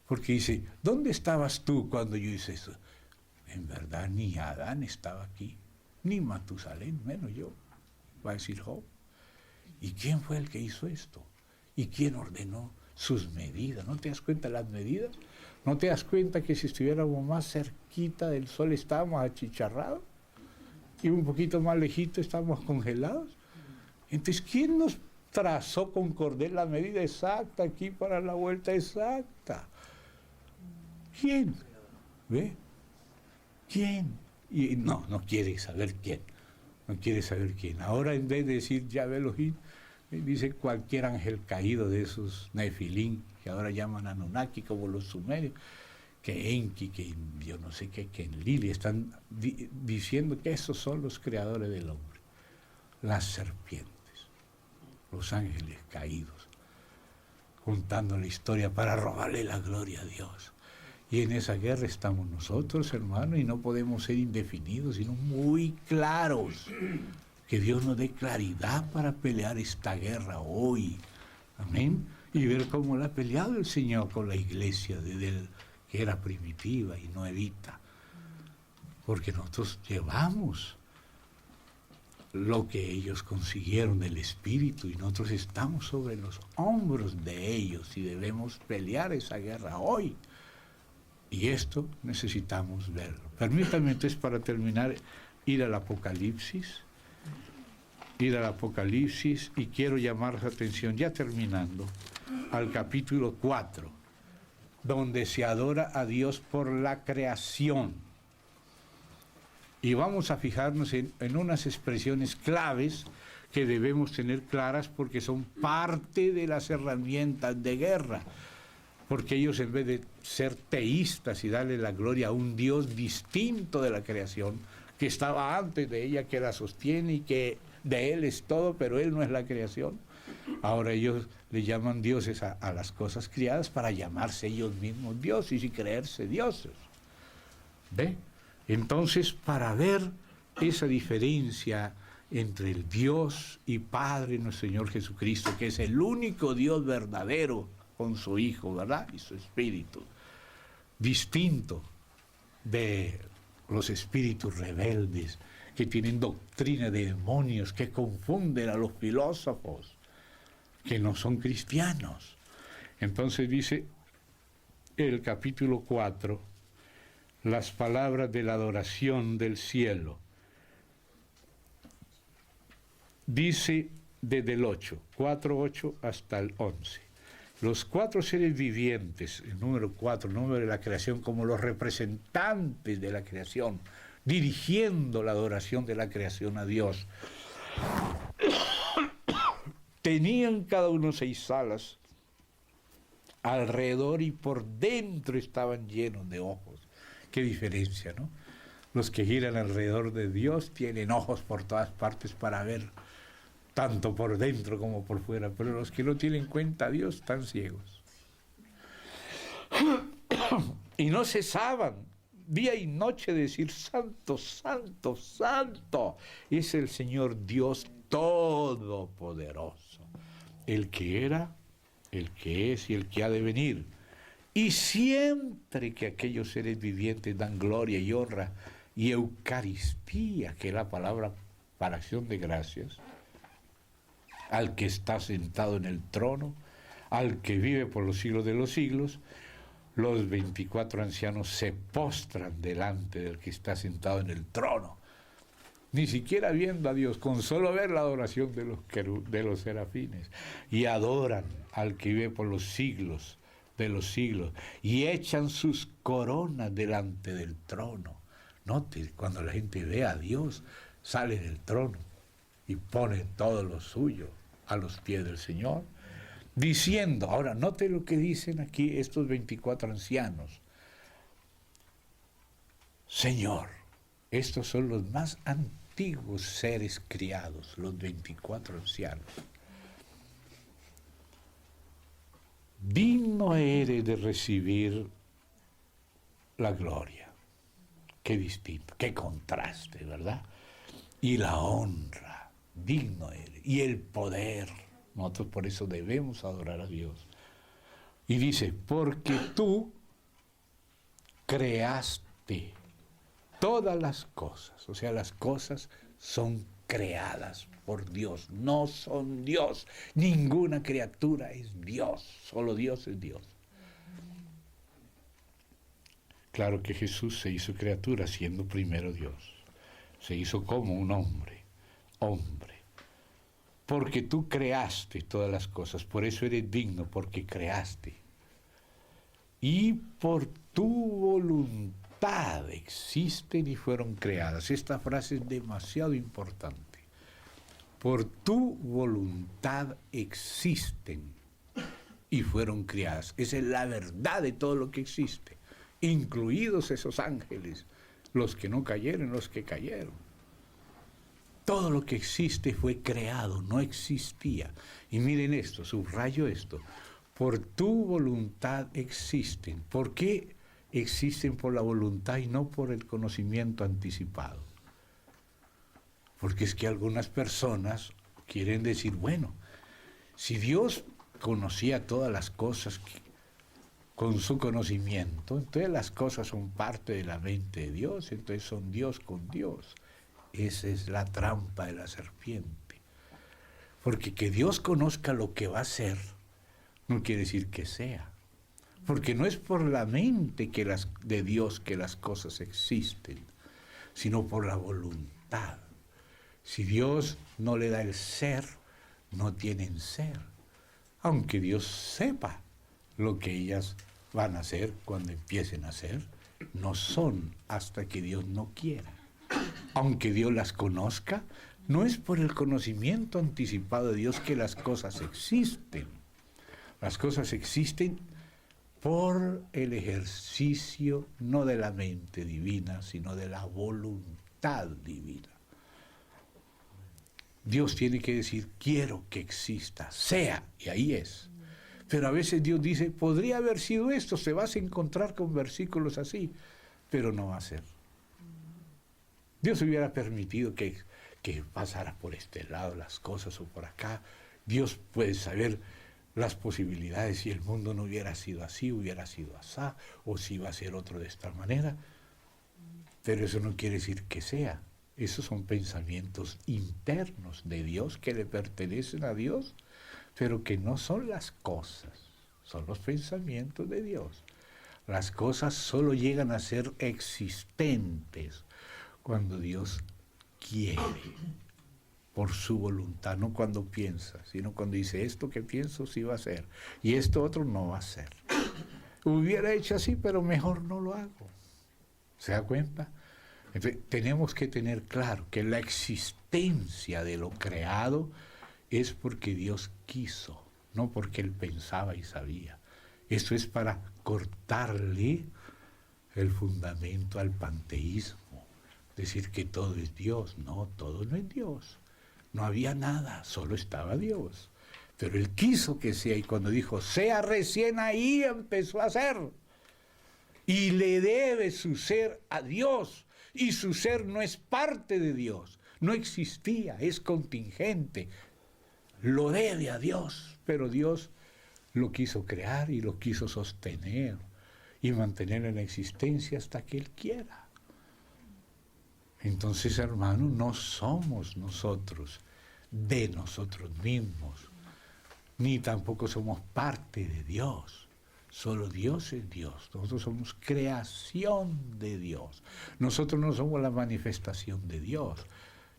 Porque dice, ¿dónde estabas tú cuando yo hice eso? En verdad, ni Adán estaba aquí, ni Matusalén, menos yo, va a decir Job. ¿Y quién fue el que hizo esto? ¿Y quién ordenó sus medidas? ¿No te das cuenta de las medidas? ¿No te das cuenta que si estuviéramos más cerquita del sol estábamos achicharrados? Y un poquito más lejito estábamos congelados. Entonces, ¿quién nos trazó con cordel la medida exacta aquí para la vuelta exacta? ¿Quién? ¿Ve? ¿Quién? Y no quiere saber quién. No quiere saber quién. Ahora, en vez de decir Yahvé Elohim, dice cualquier ángel caído de esos Nefilín, que ahora llaman Anunnaki, como los sumerios, que Enki, que yo no sé qué, que Enlil, están diciendo que esos son los creadores del hombre. Las serpientes, los ángeles caídos, contando la historia para robarle la gloria a Dios. Y en esa guerra estamos nosotros, hermanos, y no podemos ser indefinidos, sino muy claros. Que Dios nos dé claridad para pelear esta guerra hoy. Amén. Y ver cómo la ha peleado el Señor con la iglesia que era primitiva y nuevita. Porque nosotros llevamos lo que ellos consiguieron del Espíritu y nosotros estamos sobre los hombros de ellos y debemos pelear esa guerra hoy. Y esto necesitamos verlo. Permítanme entonces, para terminar, ir al Apocalipsis. Y quiero llamar su atención, ya terminando, al capítulo 4, donde se adora a Dios por la creación. Y vamos a fijarnos en unas expresiones claves que debemos tener claras porque son parte de las herramientas de guerra. Porque ellos, en vez de ser teístas y darle la gloria a un Dios distinto de la creación, que estaba antes de ella, que la sostiene y que de Él es todo, pero Él no es la creación. Ahora ellos le llaman dioses a las cosas criadas para llamarse ellos mismos dioses y creerse dioses. ¿Ve? Entonces, para ver esa diferencia entre el Dios y Padre, nuestro Señor Jesucristo, que es el único Dios verdadero con su Hijo, ¿verdad? Y su Espíritu, distinto de los espíritus rebeldes, que tienen doctrina de demonios, que confunden a los filósofos, que no son cristianos. Entonces dice el capítulo 4, las palabras de la adoración del cielo. Dice desde el 4:8 hasta el 11. Los 4 seres vivientes, el número 4, el número de la creación, como los representantes de la creación, dirigiendo la adoración de la creación a Dios. Tenían cada uno 6 alas alrededor y por dentro estaban llenos de ojos. Qué diferencia, ¿no? Los que giran alrededor de Dios tienen ojos por todas partes para ver, tanto por dentro como por fuera, pero los que no tienen cuenta a Dios están ciegos. Y no cesaban día y noche decir: santo, santo, santo es el Señor Dios Todopoderoso, el que era, el que es y el que ha de venir. Y siempre que aquellos seres vivientes dan gloria y honra y Eucaristía, que es la palabra para acción de gracias, al que está sentado en el trono, al que vive por los siglos de los siglos, los 24 ancianos se postran delante del que está sentado en el trono, ni siquiera viendo a Dios, con solo ver la adoración de los serafines, y adoran al que vive por los siglos de los siglos, y echan sus coronas delante del trono. Note, cuando la gente ve a Dios, sale del trono y pone todo lo suyo a los pies del Señor, diciendo, ahora note lo que dicen aquí estos 24 ancianos: Señor, estos son los más antiguos seres criados, los 24 ancianos. Digno eres de recibir la gloria. Qué distinto, qué contraste, ¿verdad? Y la honra, digno eres. Y el poder. Nosotros por eso debemos adorar a Dios. Y dice, porque tú creaste todas las cosas. O sea, las cosas son creadas por Dios. No son Dios. Ninguna criatura es Dios. Solo Dios es Dios. Claro que Jesús se hizo criatura siendo primero Dios. Se hizo como un hombre. Porque tú creaste todas las cosas. Por eso eres digno, porque creaste. Y por tu voluntad existen y fueron creadas. Esta frase es demasiado importante. Por tu voluntad existen y fueron creadas. Esa es la verdad de todo lo que existe, incluidos esos ángeles, los que no cayeron, los que cayeron. Todo lo que existe fue creado, no existía. Y miren esto, subrayo esto. Por tu voluntad existen. ¿Por qué existen por la voluntad y no por el conocimiento anticipado? Porque es que algunas personas quieren decir, bueno, si Dios conocía todas las cosas con su conocimiento, entonces las cosas son parte de la mente de Dios, entonces son Dios con Dios. Esa es la trampa de la serpiente. Porque que Dios conozca lo que va a ser, no quiere decir que sea. Porque no es por la mente de Dios que las cosas existen, sino por la voluntad. Si Dios no le da el ser, no tienen ser. Aunque Dios sepa lo que ellas van a hacer cuando empiecen a hacer, no son hasta que Dios no quiera. Aunque Dios las conozca, no es por el conocimiento anticipado de Dios que las cosas existen. Las cosas existen por el ejercicio no de la mente divina, sino de la voluntad divina. Dios tiene que decir, quiero que exista, sea, y ahí es. Pero a veces Dios dice, podría haber sido esto, se vas a encontrar con versículos así, pero no va a ser. Dios hubiera permitido que pasara por este lado las cosas o por acá. Dios puede saber las posibilidades si el mundo no hubiera sido así, hubiera sido asá, o si iba a ser otro de esta manera. Pero eso no quiere decir que sea. Esos son pensamientos internos de Dios que le pertenecen a Dios, pero que no son las cosas, son los pensamientos de Dios. Las cosas solo llegan a ser existentes cuando Dios quiere, por su voluntad, no cuando piensa, sino cuando dice, esto que pienso sí va a ser, y esto otro no va a ser. Hubiera hecho así, pero mejor no lo hago. ¿Se da cuenta? Entonces, tenemos que tener claro que la existencia de lo creado es porque Dios quiso, no porque Él pensaba y sabía. Esto es para cortarle el fundamento al panteísmo. Decir que todo es Dios. No, todo no es Dios. No había nada, solo estaba Dios. Pero Él quiso que sea, y cuando dijo, sea, recién ahí empezó a ser. Y le debe su ser a Dios. Y su ser no es parte de Dios. No existía, es contingente. Lo debe a Dios, pero Dios lo quiso crear y lo quiso sostener y mantener en existencia hasta que Él quiera. Entonces, hermano, no somos nosotros de nosotros mismos, ni tampoco somos parte de Dios. Solo Dios es Dios. Nosotros somos creación de Dios. Nosotros no somos la manifestación de Dios.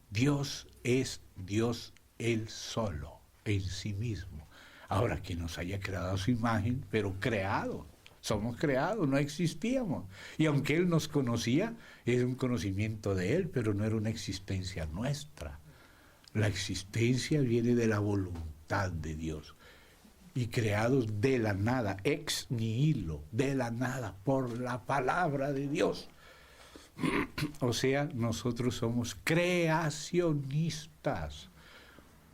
Dios es Dios Él solo, en sí mismo. Ahora, que nos haya creado a su imagen, pero creado. Somos creados, no existíamos. Y aunque Él nos conocía, es un conocimiento de Él, pero no era una existencia nuestra. La existencia viene de la voluntad de Dios. Y creados de la nada, ex nihilo, de la nada, por la palabra de Dios. O sea, nosotros somos creacionistas.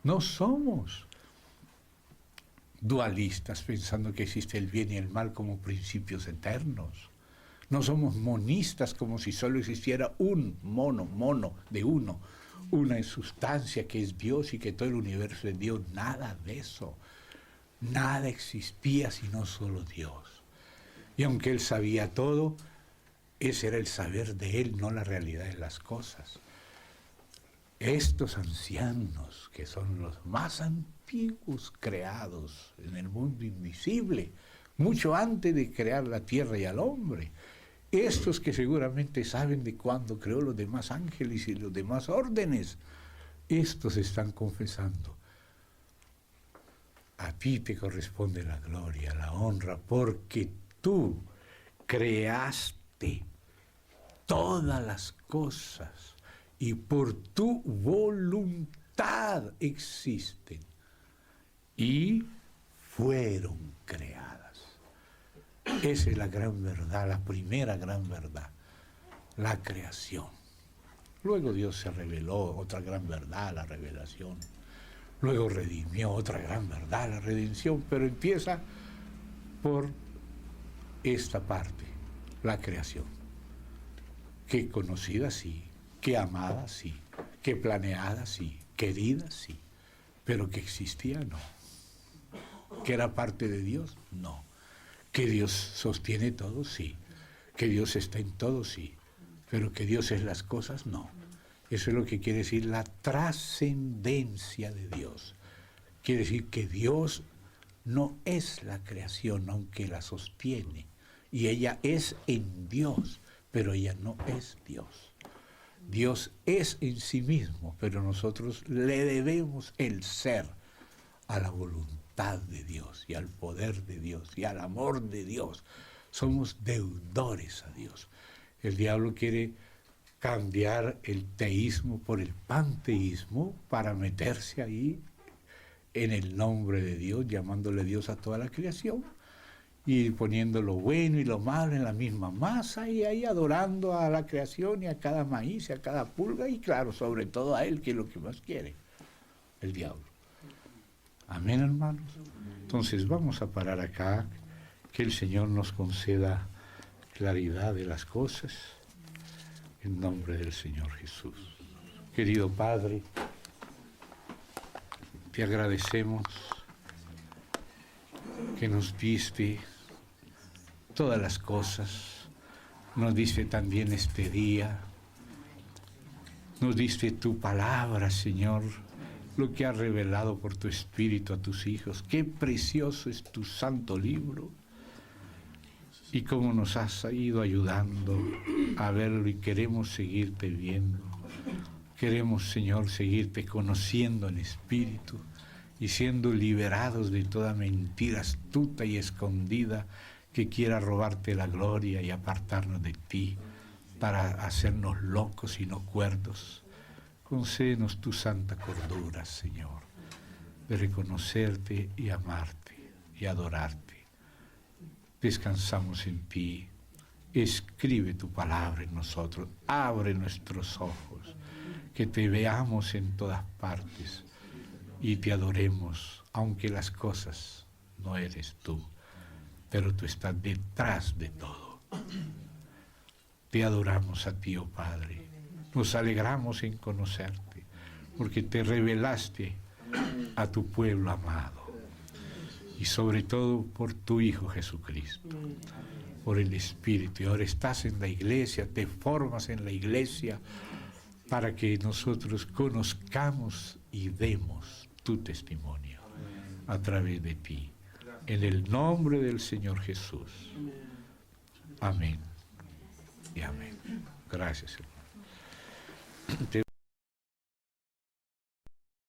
No somos dualistas pensando que existe el bien y el mal como principios eternos. No somos monistas como si solo existiera un mono de uno, una sustancia que es Dios y que todo el universo es Dios. Nada de eso. Nada existía sino solo Dios. Y aunque Él sabía todo, ese era el saber de Él, no la realidad de las cosas. Estos ancianos, que son los más antiguos creados en el mundo invisible, mucho antes de crear la tierra y al hombre, estos que seguramente saben de cuándo creó los demás ángeles y los demás órdenes, estos están confesando: a ti te corresponde la gloria, la honra, porque tú creaste todas las cosas y por tu voluntad existen y fueron creadas. Esa es la gran verdad, la primera gran verdad, la creación. Luego Dios se reveló otra gran verdad, la revelación. Luego redimió otra gran verdad, la redención, pero empieza por esta parte, la creación. Que conocida sí, que amada sí, que planeada sí, querida sí, pero que existía no. Que era parte de Dios, no. Que Dios sostiene todo, sí. Que Dios está en todo, sí. Pero que Dios es las cosas, no. Eso es lo que quiere decir la trascendencia de Dios. Quiere decir que Dios no es la creación, aunque la sostiene. Y ella es en Dios, pero ella no es Dios. Dios es en sí mismo, pero nosotros le debemos el ser a la voluntad de Dios y al poder de Dios y al amor de Dios. Somos deudores a Dios. El diablo quiere cambiar el teísmo por el panteísmo para meterse ahí en el nombre de Dios, llamándole Dios a toda la creación y poniendo lo bueno y lo malo en la misma masa y ahí adorando a la creación y a cada maíz y a cada pulga y claro, sobre todo a él, que es lo que más quiere, el diablo. Amén, hermanos. Entonces vamos a parar acá, que el Señor nos conceda claridad de las cosas, en nombre del Señor Jesús. Querido Padre, te agradecemos que nos diste todas las cosas, nos diste también este día, nos diste tu palabra, Señor, lo que has revelado por tu Espíritu a tus hijos. Qué precioso es tu santo libro y cómo nos has ido ayudando a verlo y queremos seguirte viendo. Queremos, Señor, seguirte conociendo en espíritu y siendo liberados de toda mentira astuta y escondida que quiera robarte la gloria y apartarnos de ti para hacernos locos y no cuerdos. Concédenos tu santa cordura, Señor, de reconocerte y amarte y adorarte. Descansamos en ti. Escribe tu palabra en nosotros. Abre nuestros ojos, que te veamos en todas partes y te adoremos, aunque las cosas no eres tú, pero tú estás detrás de todo. Te adoramos a ti, oh Padre. Nos alegramos en conocerte, porque te revelaste a tu pueblo amado. Y sobre todo por tu Hijo Jesucristo, por el Espíritu. Y ahora estás en la iglesia, te formas en la iglesia, para que nosotros conozcamos y demos tu testimonio a través de ti. En el nombre del Señor Jesús. Amén y amén. Gracias, hermano.